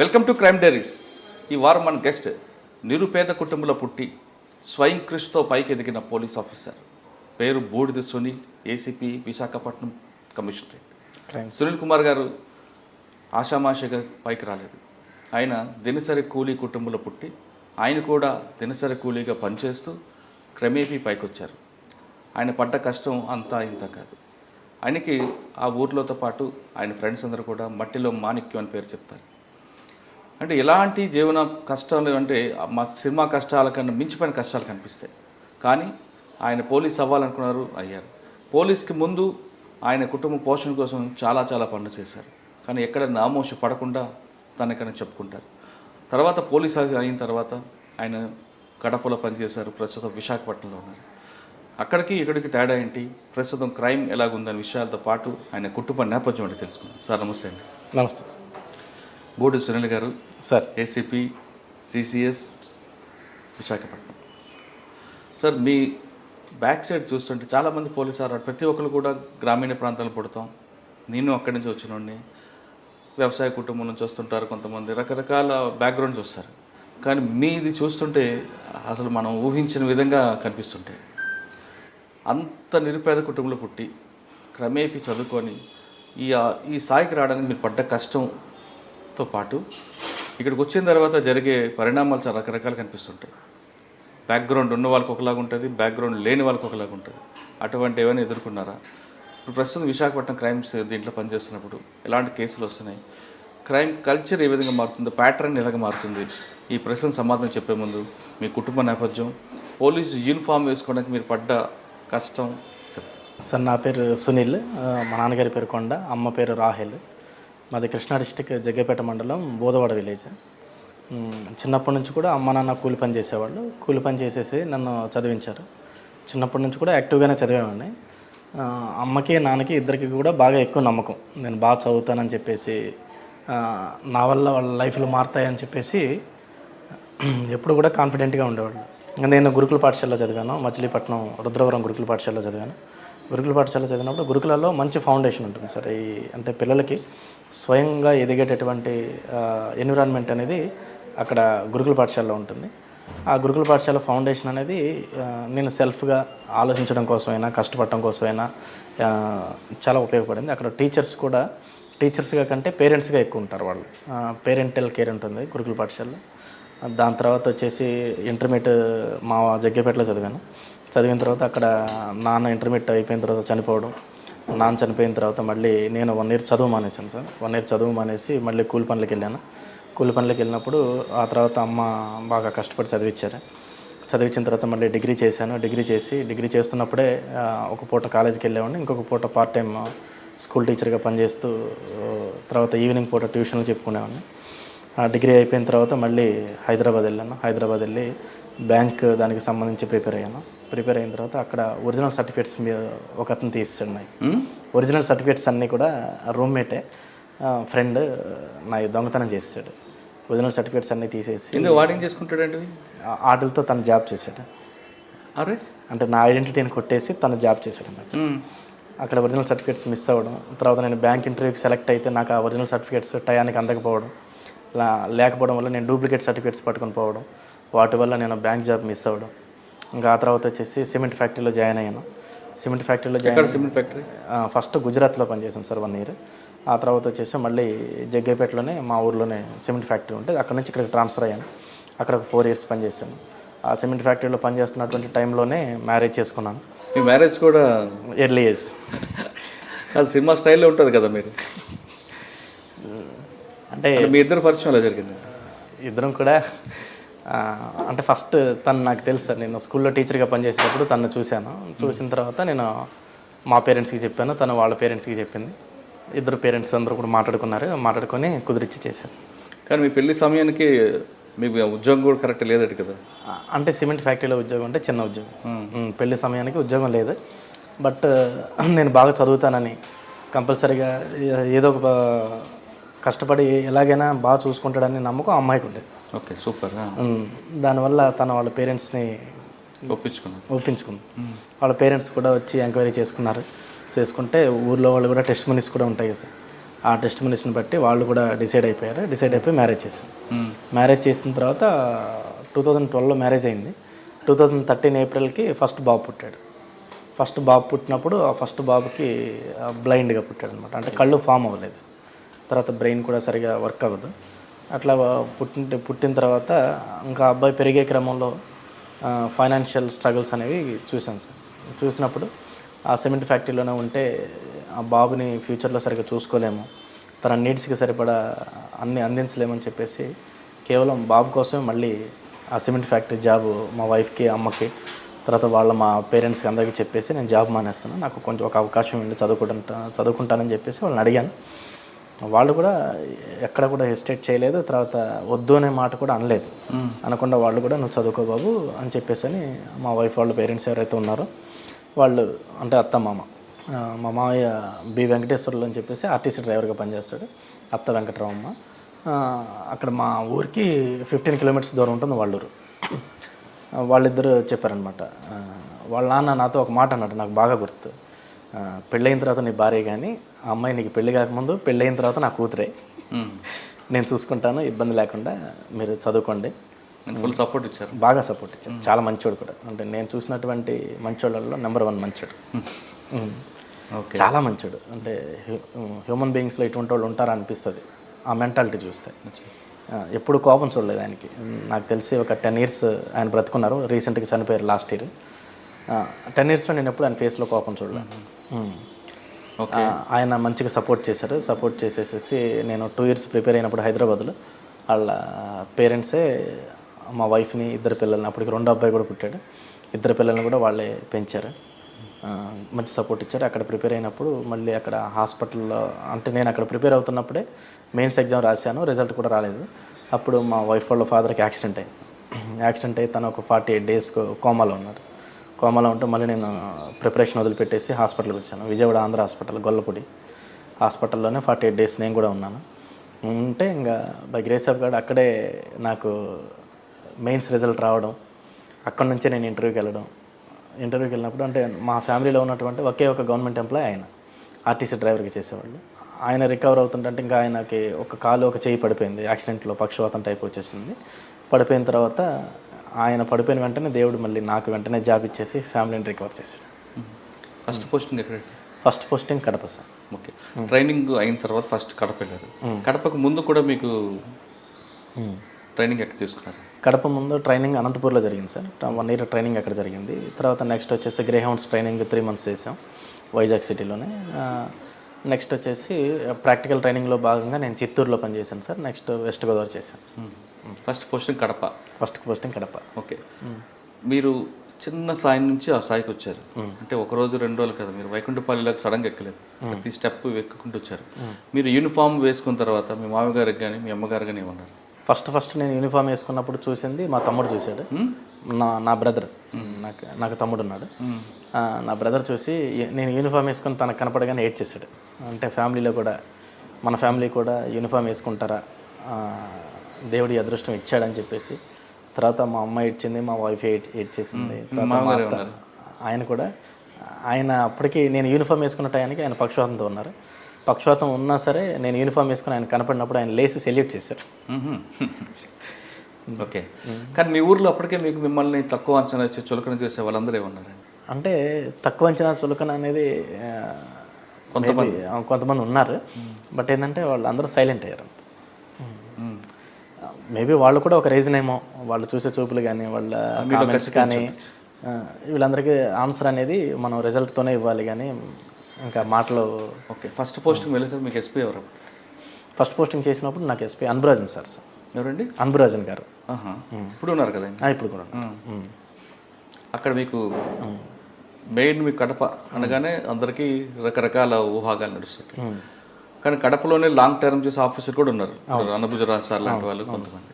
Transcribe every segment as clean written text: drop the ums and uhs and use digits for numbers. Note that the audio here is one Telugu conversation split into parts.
Welcome to crime diaries. ఈ వారం మన గెస్ట్ నిరుపేద కుటుంబంలో పుట్టి స్వయం కృషితో పైకి ఎదిగిన పోలీస్ ఆఫీసర్. పేరు బూడిద సునీల్, ఏసీపీ విశాఖపట్నం కమిషనరేట్. సునీల్ కుమార్ గారు ఆషామాషిగా పైకి రాలేదు. ఆయన దినసరి కూలీ కుటుంబంలో పుట్టి ఆయన కూడా దినసరి కూలీగా పనిచేస్తూ క్రమేపీ పైకి వచ్చారు. ఆయన పడ్డ కష్టం అంతా ఇంత కాదు. ఆయనకి ఆ ఊర్లోతో పాటు ఆయన ఫ్రెండ్స్ అందరూ కూడా మట్టిలో మాణిక్యం అని పేరు చెప్తారు. అంటే ఎలాంటి జీవన కష్టాలు అంటే మా సినిమా కష్టాల కన్నా మించిపోయిన కష్టాలు కనిపిస్తాయి. కానీ ఆయన పోలీస్ అవ్వాలనుకున్నారు, అయ్యారు. పోలీస్కి ముందు ఆయన కుటుంబ పోషణ కోసం చాలా చాలా పనులు చేశారు. కానీ ఎక్కడ నామోషి పడకుండా తనకన్నా చెప్పుకుంటారు. తర్వాత పోలీస్ అయిన తర్వాత ఆయన కడపలో పనిచేశారు. ప్రస్తుతం విశాఖపట్నంలో ఉన్నారు. అక్కడికి ఇక్కడికి తేడా ఏంటి, ప్రస్తుతం క్రైమ్ ఎలాగుందనే విషయాలతో పాటు ఆయన కుటుంబ నేపథ్యం అంటే తెలుసుకున్నాం. సార్ నమస్తే అండి. నమస్తే సార్. బూడిద సునీల్ గారు sir, ACP CCS Visakhapatnam. Sir మీ బ్యాక్ సైడ్ చూస్తుంటే చాలామంది పోలీసు ప్రతి ఒక్కరు కూడా గ్రామీణ ప్రాంతాలు పుడతాం. నేను అక్కడి నుంచి వచ్చినోడిని, వ్యవసాయ కుటుంబం నుంచి వస్తుంటారు, కొంతమంది రకరకాల బ్యాక్గ్రౌండ్స్ వస్తారు. కానీ మీది చూస్తుంటే అసలు మనం ఊహించిన విధంగా కనిపిస్తుంటాయి. అంత నిరుపేద కుటుంబంలో పుట్టి క్రమేపీ చదువుకొని ఈ స్థాయికి రావడానికి మీరు పడ్డ కష్టంతో పాటు ఇక్కడికి వచ్చిన తర్వాత జరిగే పరిణామాలు చాలా రకరకాలు కనిపిస్తుంటాయి. బ్యాక్గ్రౌండ్ ఉన్న వాళ్ళకి ఒకలాగా ఉంటుంది, బ్యాక్గ్రౌండ్ లేని వాళ్ళకి ఒకలాగా ఉంటుంది. అటువంటి ఏమైనా ఎదుర్కొన్నారా? ఇప్పుడు ప్రస్తుతం విశాఖపట్నం క్రైమ్స్ దీంట్లో పనిచేస్తున్నప్పుడు ఎలాంటి కేసులు వస్తున్నాయి, క్రైమ్ కల్చర్ ఏ విధంగా మారుతుంది, ప్యాటర్న్ ఎలాగ మారుతుంది? ఈ ప్రశ్న సమాధానం చెప్పే ముందు మీ కుటుంబ నేపథ్యం, పోలీసు యూనిఫామ్ వేసుకోవడానికి మీరు పడ్డ కష్టం. సార్ నా పేరు సునీల్, మా నాన్నగారి పేరు కొండ, అమ్మ పేరు రాహెల్. మాది కృష్ణా డిస్టిక్ జగ్గేపేట మండలం బోదవాడ విలేజ్. చిన్నప్పటి నుంచి కూడా అమ్మ నాన్న కూలి పని చేసేవాళ్ళు. కూలి పని చేసేసి నన్ను చదివించారు. చిన్నప్పటి నుంచి కూడా యాక్టివ్గానే చదివేవాడిని. అమ్మకి నాన్నకి ఇద్దరికి కూడా బాగా ఎక్కువ నమ్మకం, నేను బాగా చదువుతానని చెప్పేసి, నా వల్ల వాళ్ళ లైఫ్లు మారుతాయని చెప్పేసి ఎప్పుడు కూడా కాన్ఫిడెంట్గా ఉండేవాళ్ళు. నేను గురుకుల పాఠశాలలో చదివాను, మచిలీపట్నం రుద్రవరం గురుకుల పాఠశాలలో చదివాను. గురుకుల పాఠశాలలో చదివినప్పుడు గురుకులలో మంచి ఫౌండేషన్ ఉంటుంది సార్. అంటే పిల్లలకి స్వయంగా ఎదిగేటటువంటి ఎన్విరాన్మెంట్ అనేది అక్కడ గురుకుల పాఠశాలలో ఉంటుంది. ఆ గురుకుల పాఠశాల ఫౌండేషన్ అనేది నేను సెల్ఫ్గా ఆలోచించడం కోసమైనా, కష్టపడటం కోసమైనా చాలా ఉపయోగపడింది. అక్కడ టీచర్స్ కూడా టీచర్స్గా కంటే పేరెంట్స్గా ఎక్కువ ఉంటారు. వాళ్ళు పేరెంటల్ కేర్ ఉంటుంది గురుకుల పాఠశాలలో. దాని తర్వాత వచ్చేసి ఇంటర్మీడియట్ మా జగ్గేపేటలో చదివాను. చదివిన తర్వాత అక్కడ నాన్న ఇంటర్మీడియట్ అయిపోయిన తర్వాత చనిపోవడం, నాన్న చనిపోయిన తర్వాత మళ్ళీ నేను 1 year చదువు మానేసాను సార్. 1 year చదువు మానేసి మళ్ళీ కూలి పనులకు వెళ్ళాను. కూలి పనులకు వెళ్ళినప్పుడు ఆ తర్వాత అమ్మ బాగా కష్టపడి చదివించిన తర్వాత మళ్ళీ డిగ్రీ చేశాను. డిగ్రీ చేస్తున్నప్పుడే ఒక పూట కాలేజీకి వెళ్ళేవాడిని, ఇంకొక పూట పార్ట్ టైం స్కూల్ టీచర్గా పనిచేస్తూ తర్వాత ఈవినింగ్ పూట ట్యూషన్లు చెప్పుకునేవాడిని. డిగ్రీ అయిపోయిన తర్వాత మళ్ళీ హైదరాబాద్ వెళ్ళాను. హైదరాబాద్ వెళ్ళి బ్యాంక్ దానికి సంబంధించి ప్రిపేర్ అయిన తర్వాత అక్కడ ఒరిజినల్ సర్టిఫికేట్స్ ఒక అతను తీసాడు. ఒరిజినల్ సర్టిఫికేట్స్ అన్నీ కూడా రూమ్మేటే ఫ్రెండ్ నా దొంగతనం చేసాడు. ఒరిజినల్ సర్టిఫికేట్స్ అన్నీ తీసేసి వాడింగ్ చేసుకుంటాడండి. ఆటలతో తను జాబ్ చేశాడు. అరే అంటే నా ఐడెంటిటీని కొట్టేసి తను జాబ్ చేశాడు అన్నట్టు. అక్కడ ఒరిజినల్ సర్టిఫికేట్స్ మిస్ అవ్వడం, తర్వాత నేను బ్యాంక్ ఇంటర్వ్యూకి సెలెక్ట్ అయితే నాకు ఆ ఒరిజినల్ సర్టిఫికేట్స్ టయానికి అందకపోవడం, లేకపోవడం వల్ల నేను డూప్లికేట్ సర్టిఫికేట్స్ పట్టుకొని పోవడం, వాటి వల్ల నేను బ్యాంక్ జాబ్ మిస్ అవ్వడం. ఇంకా ఆ తర్వాత వచ్చేసి సిమెంట్ ఫ్యాక్టరీలో జాయిన్ అయ్యాను. సిమెంట్ ఫ్యాక్టరీ ఫస్ట్ గుజరాత్లో పనిచేసాను సార్ 1 year. ఆ తర్వాత వచ్చేసి మళ్ళీ జగ్గేపేటలోనే మా ఊర్లోనే సిమెంట్ ఫ్యాక్టరీ ఉంటే అక్కడ నుంచి ఇక్కడికి ట్రాన్స్ఫర్ అయ్యాను. అక్కడ ఒక 4 years పనిచేశాను. ఆ సిమెంట్ ఫ్యాక్టరీలో పనిచేస్తున్నటువంటి టైంలోనే మ్యారేజ్ చేసుకున్నాను. మీ మ్యారేజ్ కూడా ఎర్లీ ఏజ్. అది సినిమా స్టైల్లో ఉంటుంది కదా. మీరు అంటే మీ ఇద్దరు పరిచయం ఎలా జరిగింది? ఇద్దరం కూడా అంటే ఫస్ట్ తను నాకు తెలుసు సార్. నేను స్కూల్లో టీచర్గా పనిచేసేటప్పుడు తను చూసిన తర్వాత నేను మా పేరెంట్స్కి చెప్పాను, తను వాళ్ళ పేరెంట్స్కి చెప్పింది. ఇద్దరు పేరెంట్స్ అందరూ కూడా మాట్లాడుకొని కుదిరిచ్చి చేశాను. కానీ మీ పెళ్లి సమయానికి మీకు ఉద్యోగం కూడా కరెక్ట్ లేదట కదా? అంటే సిమెంట్ ఫ్యాక్టరీలో ఉద్యోగం అంటే చిన్న ఉద్యోగం. పెళ్లి సమయానికి ఉద్యోగం లేదు. బట్ నేను బాగా చదువుతానని, కంపల్సరీగా ఏదో ఒక కష్టపడి ఎలాగైనా బాగా చూసుకుంటాడని నమ్మకం అమ్మాయికి ఉండేది. Okay, super. దానివల్ల తన వాళ్ళ పేరెంట్స్ని ఒప్పించుకుంది. వాళ్ళ పేరెంట్స్ కూడా వచ్చి ఎంక్వైరీ చేసుకుంటే ఊర్లో వాళ్ళు కూడా టెస్ట్ మనీస్ కూడా ఉంటాయి సార్. ఆ టెస్టిమనీస్ని బట్టి వాళ్ళు కూడా డిసైడ్ అయిపోయి మ్యారేజ్ చేశాను. మ్యారేజ్ చేసిన తర్వాత 2012లో మ్యారేజ్ అయింది. 2013 ఏప్రిల్కి ఫస్ట్ బాబు పుట్టాడు. ఫస్ట్ బాబు పుట్టినప్పుడు ఆ ఫస్ట్ బాబుకి బ్లైండ్గా పుట్టాడు అనమాట. అంటే కళ్ళు ఫామ్ అవ్వలేదు, తర్వాత బ్రెయిన్ కూడా సరిగా వర్క్ అవ్వదు. అట్లా పుట్టిన తర్వాత ఇంకా అబ్బాయి పెరిగే క్రమంలో ఫైనాన్షియల్ స్ట్రగుల్స్ అనేవి చూసాను సార్. చూసినప్పుడు ఆ సిమెంట్ ఫ్యాక్టరీలోనే ఉంటే ఆ బాబుని ఫ్యూచర్లో సరిగ్గా చూసుకోలేము, తన నీడ్స్కి సరిపడా అన్నీ అందించలేమని చెప్పేసి కేవలం బాబు కోసమే మళ్ళీ ఆ సిమెంట్ ఫ్యాక్టరీ జాబు మా వైఫ్కి, అమ్మకి, తర్వాత మా పేరెంట్స్కి అందరికీ చెప్పేసి నేను జాబ్ మానేస్తాను, నాకు కొంచెం ఒక అవకాశం ఉండి చదువుకుంటానని చెప్పేసి వాళ్ళని అడిగాను. వాళ్ళు కూడా ఎక్కడ కూడా హెసిటేట్ చేయలేదు, తర్వాత వద్దు అనే మాట కూడా అనలేదు. అనకుండా వాళ్ళు కూడా నువ్వు చదువుకో బాబు అని చెప్పేసి అని మా వైఫ్ వాళ్ళ పేరెంట్స్ ఎవరైతే ఉన్నారో వాళ్ళు, అంటే అత్త మామ, మా మామయ్య బి వెంకటేశ్వర్లు అని చెప్పేసి ఆర్టీసీ డ్రైవర్గా పనిచేస్తాడు, అత్త వెంకటరామమ్మ. అక్కడ మా ఊరికి 15 కిలోమీటర్స్ దూరం ఉంటుంది వాళ్ళ ఊరు. వాళ్ళిద్దరూ చెప్పారనమాట. వాళ్ళ నాన్న నాతో ఒక మాట అన్నాడు, నాకు బాగా గుర్తు. పెళ్ళైన తర్వాత నీ భార్య కానీ ఆ అమ్మాయి నీకు పెళ్ళి కాకముందు, పెళ్ళైన తర్వాత నా కూతురే, నేను చూసుకుంటాను, ఇబ్బంది లేకుండా మీరు చదువుకోండి. ఫుల్ సపోర్ట్ ఇచ్చారు, బాగా సపోర్ట్ ఇచ్చారు. చాలా మంచోడు కూడా, అంటే నేను చూసినటువంటి మంచోళ్ళలో నెంబర్ 1 మంచోడు. చాలా మంచోడు. అంటే హ్యూమన్ బీయింగ్స్లో ఇటువంటి వాళ్ళు ఉంటారా అనిపిస్తుంది ఆ మెంటాలిటీ చూస్తే. ఎప్పుడు కోపం చూడలేదు ఆయనకి. నాకు తెలిసి ఒక 10 ఇయర్స్ ఆయన బ్రతుకున్నారు, రీసెంట్గా చనిపోయారు లాస్ట్ ఇయర్. 10 ఇయర్స్లో నేను ఎప్పుడు ఆయన ఫేస్లో కోపం చూడలేదు. ఆయన మంచిగా సపోర్ట్ చేశారు. సపోర్ట్ చేసేసేసి నేను 2 ఇయర్స్ ప్రిపేర్ అయినప్పుడు హైదరాబాద్లో వాళ్ళ పేరెంట్సే మా వైఫ్ని, 2 పిల్లల్ని, అప్పటికి 2 అబ్బాయి కూడా పుట్టాడు, 2 పిల్లల్ని కూడా వాళ్ళే పెంచారు. మంచి సపోర్ట్ ఇచ్చారు. అక్కడ ప్రిపేర్ అయినప్పుడు మళ్ళీ అక్కడ హాస్పిటల్లో, అంటే నేను అక్కడ ప్రిపేర్ అవుతున్నప్పుడే మెయిన్స్ ఎగ్జామ్ రాశాను, రిజల్ట్ కూడా రాలేదు. అప్పుడు మా వైఫ్ వాళ్ళ ఫాదర్కి యాక్సిడెంట్ అయ్యి తను ఒక 48 డేస్ కోమాలో ఉన్నాడు. కోమాలో ఉంటే మళ్ళీ నేను ప్రిపరేషన్ వదిలిపెట్టేసి హాస్పిటల్కి వచ్చాను. విజయవాడ ఆంధ్ర హాస్పిటల్, గొల్లపూడి హాస్పిటల్లోనే 48 డేస్ నేను కూడా ఉన్నాను. ఉంటే ఇంకా బై గ్రేస్ ఆఫ్ గాడ్ అక్కడే నాకు మెయిన్స్ రిజల్ట్ రావడం, అక్కడ నుంచే నేను ఇంటర్వ్యూకి వెళ్ళినప్పుడు, అంటే మా ఫ్యామిలీలో ఉన్నటువంటి ఒకే ఒక గవర్నమెంట్ ఎంప్లాయ్ ఆయన, ఆర్టీసీ డ్రైవర్కి చేసేవాళ్ళు. ఆయన రికవర్ అవుతుంటే ఇంకా ఆయనకి ఒక కాలు, ఒక చెయ్యి పడిపోయింది యాక్సిడెంట్లో, పక్షవాతం టైప్ వచ్చేసింది. పడిపోయిన తర్వాత ఆయన పడిపోయిన వెంటనే దేవుడు మళ్ళీ నాకు వెంటనే జాబ్ ఇచ్చేసి ఫ్యామిలీని రికవర్ చేశాడు. ఫస్ట్ పోస్టింగ్ ఎక్కడ? First posting Kadapa sir. Okay. Training అయిన తర్వాత ఫస్ట్ కడప వెళ్ళారు. కడపకు ముందు కూడా మీకు ట్రైనింగ్ ఎక్కడ తీసుకున్నారు? కడప ముందు ట్రైనింగ్ అనంతపూర్లో జరిగింది సార్. 1 ఇయర్ ట్రైనింగ్ అక్కడ జరిగింది. తర్వాత నెక్స్ట్ వచ్చేసి గ్రే హౌండ్స్ ట్రైనింగ్ 3 months చేసాం వైజాగ్ సిటీలోనే. నెక్స్ట్ వచ్చేసి ప్రాక్టికల్ ట్రైనింగ్లో భాగంగా నేను చిత్తూరులో పనిచేశాను సార్. నెక్స్ట్ వెస్ట్ గోదావరి చేశాను. First posting Kadapa. First posting Kadapa. Okay. మీరు చిన్న స్థాయి నుంచి ఆ స్థాయికి వచ్చారు. అంటే 1 రోజు 2 రోజులు కదా, మీరు వైకుంఠపల్లిలోకి సడన్గా ఎక్కలేదు, ప్రతి స్టెప్ ఎక్కుకుంటూ వచ్చారు. మీరు యూనిఫామ్ వేసుకున్న తర్వాత మీ మామగారికి కానీ మీ అమ్మగారు కానీ ఏమన్నారు? ఫస్ట్ నేను యూనిఫామ్ వేసుకున్నప్పుడు చూసింది మా తమ్ముడు చూశాడు. నా బ్రదర్, నాకు తమ్ముడు ఉన్నాడు. నా బ్రదర్ చూసి నేను యూనిఫామ్ వేసుకొని తనకు కనపడగానే ఏడ్ చేశాడు. అంటే ఫ్యామిలీలో కూడా, మన ఫ్యామిలీ కూడా యూనిఫామ్ వేసుకుంటారా, దేవుడి అదృష్టం ఇచ్చాడని చెప్పేసి. తర్వాత మా అమ్మ ఏడ్చింది, మా వైఫ్ ఏడ్ చేసింది. ఆయన కూడా, ఆయన అప్పటికి నేను యూనిఫామ్ వేసుకున్న టయానికి ఆయన పక్షవాతంతో ఉన్నారు. పక్షవాతం ఉన్నా సరే నేను యూనిఫామ్ వేసుకుని ఆయన కనపడినప్పుడు ఆయన లేసి సెల్యూట్ చేశారు. ఓకే. కానీ మీ ఊర్లో అప్పటికే మిమ్మల్ని తక్కువ అంచనా వేసి చులకన చేసే వాళ్ళందరూ ఏమన్నారండి? అంటే తక్కువ అంచనా చులకన అనేది కొంతమంది ఉన్నారు. బట్ ఏంటంటే వాళ్ళందరూ సైలెంట్ అయ్యారు. మేబీ వాళ్ళు కూడా ఒక రీజన్ ఏమో, వాళ్ళు చూసే చూపులు కానీ, వాళ్ళ కామెంట్స్ కానీ, వీళ్ళందరికీ ఆన్సర్ అనేది మనం రిజల్ట్తోనే ఇవ్వాలి కానీ ఇంకా మాటలు. ఓకే. ఫస్ట్ పోస్టింగ్ వెళ్ళేసరికి మీకు ఎస్పీ ఎవరు? ఫస్ట్ పోస్టింగ్ చేసినప్పుడు నాకు ఎస్పీ అన్బురాజన్ సార్. ఎవరండి? అన్బురాజన్ గారు. ఇప్పుడు ఉన్నారు కదా? ఇప్పుడు కూడా. అక్కడ మీకు మెయిన్ మీ కడప అనగానే అందరికీ రకరకాల ఊహాగాలు నడుస్తుంటాయి. కానీ కడపలోనే లాంగ్ టర్మ్ చేసే ఆఫీసర్ కూడా ఉన్నారు, అన్నభుజరాజు సార్ లాంటి వాళ్ళు కొంతమంది.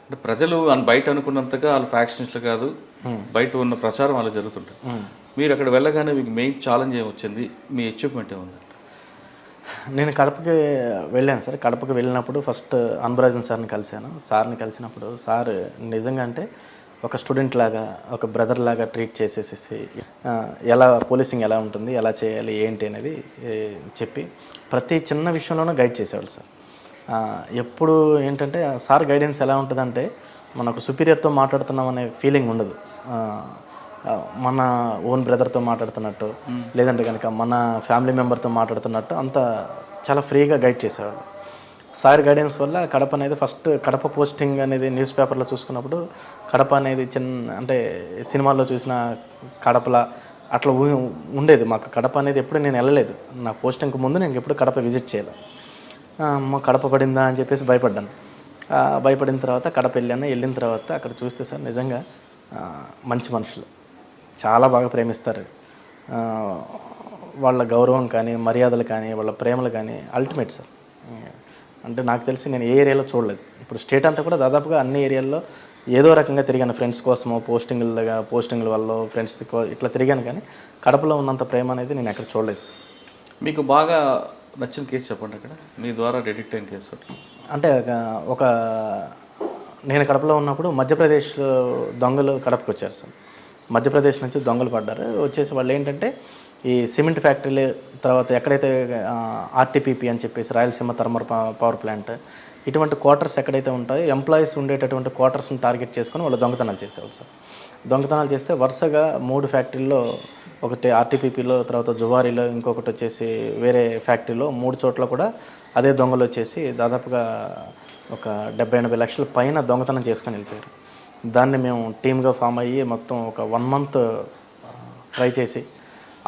అంటే ప్రజలు బయట అనుకున్నంతగా వాళ్ళు ఫ్యాక్షన్స్లు కాదు, బయట ఉన్న ప్రచారం వాళ్ళు జరుగుతుంటారు. మీరు అక్కడ వెళ్ళగానే మీకు మెయిన్ ఛాలెంజ్ ఏమొచ్చింది, మీ అచీవ్మెంట్ ఏముంది? నేను కడపకి వెళ్ళాను సార్. కడపకి వెళ్ళినప్పుడు ఫస్ట్ అన్బురాజన్ సార్ని కలిశాను. సార్ని కలిసినప్పుడు సార్ నిజంగా అంటే ఒక స్టూడెంట్ లాగా, ఒక బ్రదర్ లాగా ట్రీట్ చేసేసేసి ఎలా పోలీసింగ్ ఎలా ఉంటుంది, ఎలా చేయాలి ఏంటి అనేది చెప్పి ప్రతి చిన్న విషయంలోనూ గైడ్ చేసేవాళ్ళు సార్. ఎప్పుడు ఏంటంటే సార్ గైడెన్స్ ఎలా ఉంటుందంటే మనకు సుపీరియర్తో మాట్లాడుతున్నాం అనే ఫీలింగ్ ఉండదు. మన ఓన్ బ్రదర్తో మాట్లాడుతున్నట్టు, లేదంటే కనుక మన ఫ్యామిలీ మెంబర్తో మాట్లాడుతున్నట్టు అంత చాలా ఫ్రీగా గైడ్ చేసేవాళ్ళు. సార్ గైడెన్స్ వల్ల కడప అనేది ఫస్ట్ కడప పోస్టింగ్ అనేది న్యూస్ పేపర్లో చూసుకున్నప్పుడు కడప అనేది అంటే సినిమాల్లో చూసిన కడపలా అట్లా ఉండేది. మాకు కడప అనేది ఎప్పుడు నేను వెళ్ళలేదు. నా పోస్టింగ్కి ముందు నేను ఎప్పుడు కడప విజిట్ చేయలేదు. అమ్మ కడప పడిందా అని చెప్పేసి భయపడ్డాను. భయపడిన తర్వాత కడప వెళ్ళిన తర్వాత అక్కడ చూస్తే సార్ నిజంగా మంచి మనుషులు, చాలా బాగా ప్రేమిస్తారు. వాళ్ళ గౌరవం కానీ, మర్యాదలు కానీ, వాళ్ళ ప్రేమలు కానీ అల్టిమేట్ సార్. అంటే నాకు తెలిసి నేను ఏ ఏరియాలో చూడలేదు. ఇప్పుడు స్టేట్ అంతా కూడా దాదాపుగా అన్ని ఏరియాల్లో ఏదో రకంగా తిరిగాను, ఫ్రెండ్స్ కోసమో, పోస్టింగ్ల వల్ల ఫ్రెండ్స్ ఇట్లా తిరిగాను, కానీ కడపలో ఉన్నంత ప్రేమ అనేది నేను ఎక్కడ చూడలేదు సార్. మీకు బాగా నచ్చిన కేసు చెప్పండి, అక్కడ మీ ద్వారా డిటెక్ట్ అయిన కేసు. అంటే నేను కడపలో ఉన్నప్పుడు మధ్యప్రదేశ్ దొంగలు కడపకు వచ్చారు సార్. మధ్యప్రదేశ్ నుంచి దొంగలు పడ్డారు. వచ్చేసి వాళ్ళు ఏంటంటే ఈ సిమెంట్ ఫ్యాక్టరీలు, తర్వాత ఎక్కడైతే ఆర్టీపీపీ అని చెప్పేసి రాయలసీమ థర్మల్ పవర్ ప్లాంట్, ఇటువంటి క్వార్టర్స్ ఎక్కడైతే ఉంటాయో ఎంప్లాయీస్ ఉండేటటువంటి క్వార్టర్స్ని టార్గెట్ చేసుకొని వాళ్ళు దొంగతనాలు చేసేవాళ్ళు సార్. దొంగతనాలు చేస్తే వరుసగా 3 ఫ్యాక్టరీల్లో, ఒకటి ఆర్టీపీపీలో, తర్వాత జువారీలో, ఇంకొకటి వచ్చేసి వేరే ఫ్యాక్టరీలో 3 చోట్ల కూడా అదే దొంగలు వచ్చేసి దాదాపుగా ఒక 70-80 లక్షల పైన దొంగతనం చేసుకొని వెళ్ళిపోయారు. దాన్ని మేము టీమ్గా ఫామ్ అయ్యి మొత్తం ఒక 1 మంత్ ట్రై చేసి,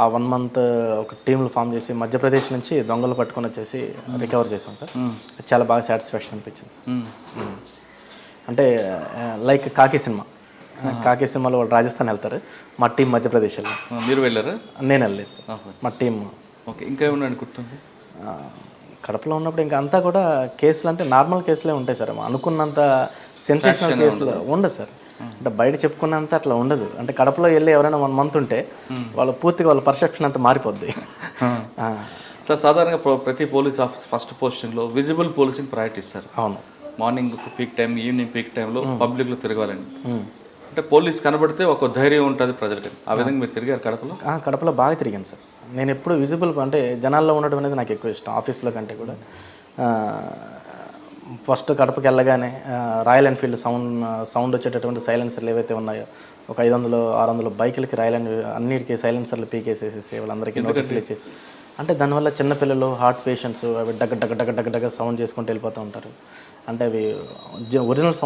ఆ 1 మంత్ ఒక టీంలు ఫామ్ చేసి మధ్యప్రదేశ్ నుంచి దొంగలు పట్టుకొని వచ్చేసి రికవర్ చేసాం సార్. చాలా బాగా సాటిస్ఫాక్షన్ అనిపించింది సార్. అంటే లైక్ కాకి సినిమాలో వాళ్ళు రాజస్థాన్ వెళ్తారు, మా టీం మధ్యప్రదేశ్ వెళ్ళారు. మీరు వెళ్ళారా? నేను వెళ్ళలేదు సార్, మా టీం. ఓకే, ఇంకా ఏమన్నా గుర్తుంది? కడపలో ఉన్నప్పుడు ఇంకా అంతా కూడా కేసులు అంటే నార్మల్ కేసులే ఉంటాయి సార్. అనుకున్నంత సెన్సేషనల్ కేసులు ఉండదు సార్. అంటే బయట చెప్పుకున్నంత అట్లా ఉండదు. అంటే కడపలో వెళ్ళి ఎవరైనా 1 మంత్ ఉంటే వాళ్ళు పూర్తిగా వాళ్ళ పర్సెప్షన్ అంతా మారిపోద్ది సార్. సాధారణంగా ప్రతి పోలీస్ ఆఫీస్ ఫస్ట్ పోస్టింగ్లో విజిబుల్ పోలీసింగ్ ప్రయారిటీ ఇస్తారు. అవును. Morning peak time, evening peak టైంలో పబ్లిక్లో తిరగాలని. అంటే పోలీస్ కనబడితే ఒక ధైర్యం ఉంటుంది ప్రజలకి. ఆ విధంగా మీరు తిరిగారు కడపలో? కడపలో బాగా తిరిగాను సార్. నేను ఎప్పుడు విజిబుల్ అంటే జనాల్లో ఉండడం అనేది నాకు ఎక్కువ ఇష్టం, ఆఫీస్లో కంటే కూడా. ఫస్ట్ కడపకి వెళ్ళగానే రాయల్ ఎన్ఫీల్డ్ సౌండ్ వచ్చేటటువంటి సైలెన్సర్లు ఏవైతే ఉన్నాయో, ఒక 500-600 బైకులకి అన్నిటికీ సైలెన్సర్లు పీకేసేసేసి వాళ్ళందరికీ నోటీసులు ఇచ్చేసి, అంటే దానివల్ల చిన్నపిల్లలు, హార్ట్ పేషెంట్స్ అవి డగ్గ సౌండ్ చేసుకుంటూ వెళ్ళిపోతూ ఉంటారు. అంటే అవి ఒరిజినల్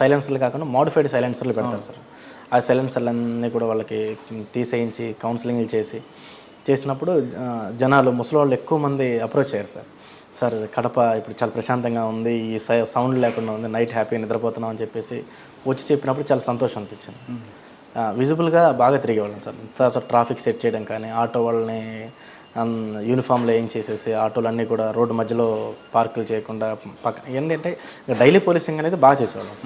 సైలెన్సర్లు కాకుండా మోడిఫైడ్ సైలెన్సర్లు పెడతారు సార్. ఆ సైలెన్సర్లన్నీ కూడా వాళ్ళకి తీసేయించి కౌన్సిలింగ్లు చేసినప్పుడు జనాలు, ముసలివాళ్ళు ఎక్కువ మంది అప్రోచ్ అయ్యారు సార్. సార్ కడప ఇప్పుడు చాలా ప్రశాంతంగా ఉంది, ఈ సౌండ్ లేకుండా ఉంది, నైట్ హ్యాపీగా నిద్రపోతున్నాం అని చెప్పేసి వచ్చి చెప్పినప్పుడు చాలా సంతోషం అనిపించింది. విజిబుల్గా బాగా తిరిగేవాళ్ళం సార్. తర్వాత ట్రాఫిక్ సెట్ చేయడం కానీ, ఆటో వాళ్ళని యూనిఫామ్లో ఏం చేసేసి ఆటోలన్నీ కూడా రోడ్డు మధ్యలో పార్కులు చేయకుండా ఏంటంటే డైలీ పోలీసింగ్ అనేది బాగా చేసేవాళ్ళం.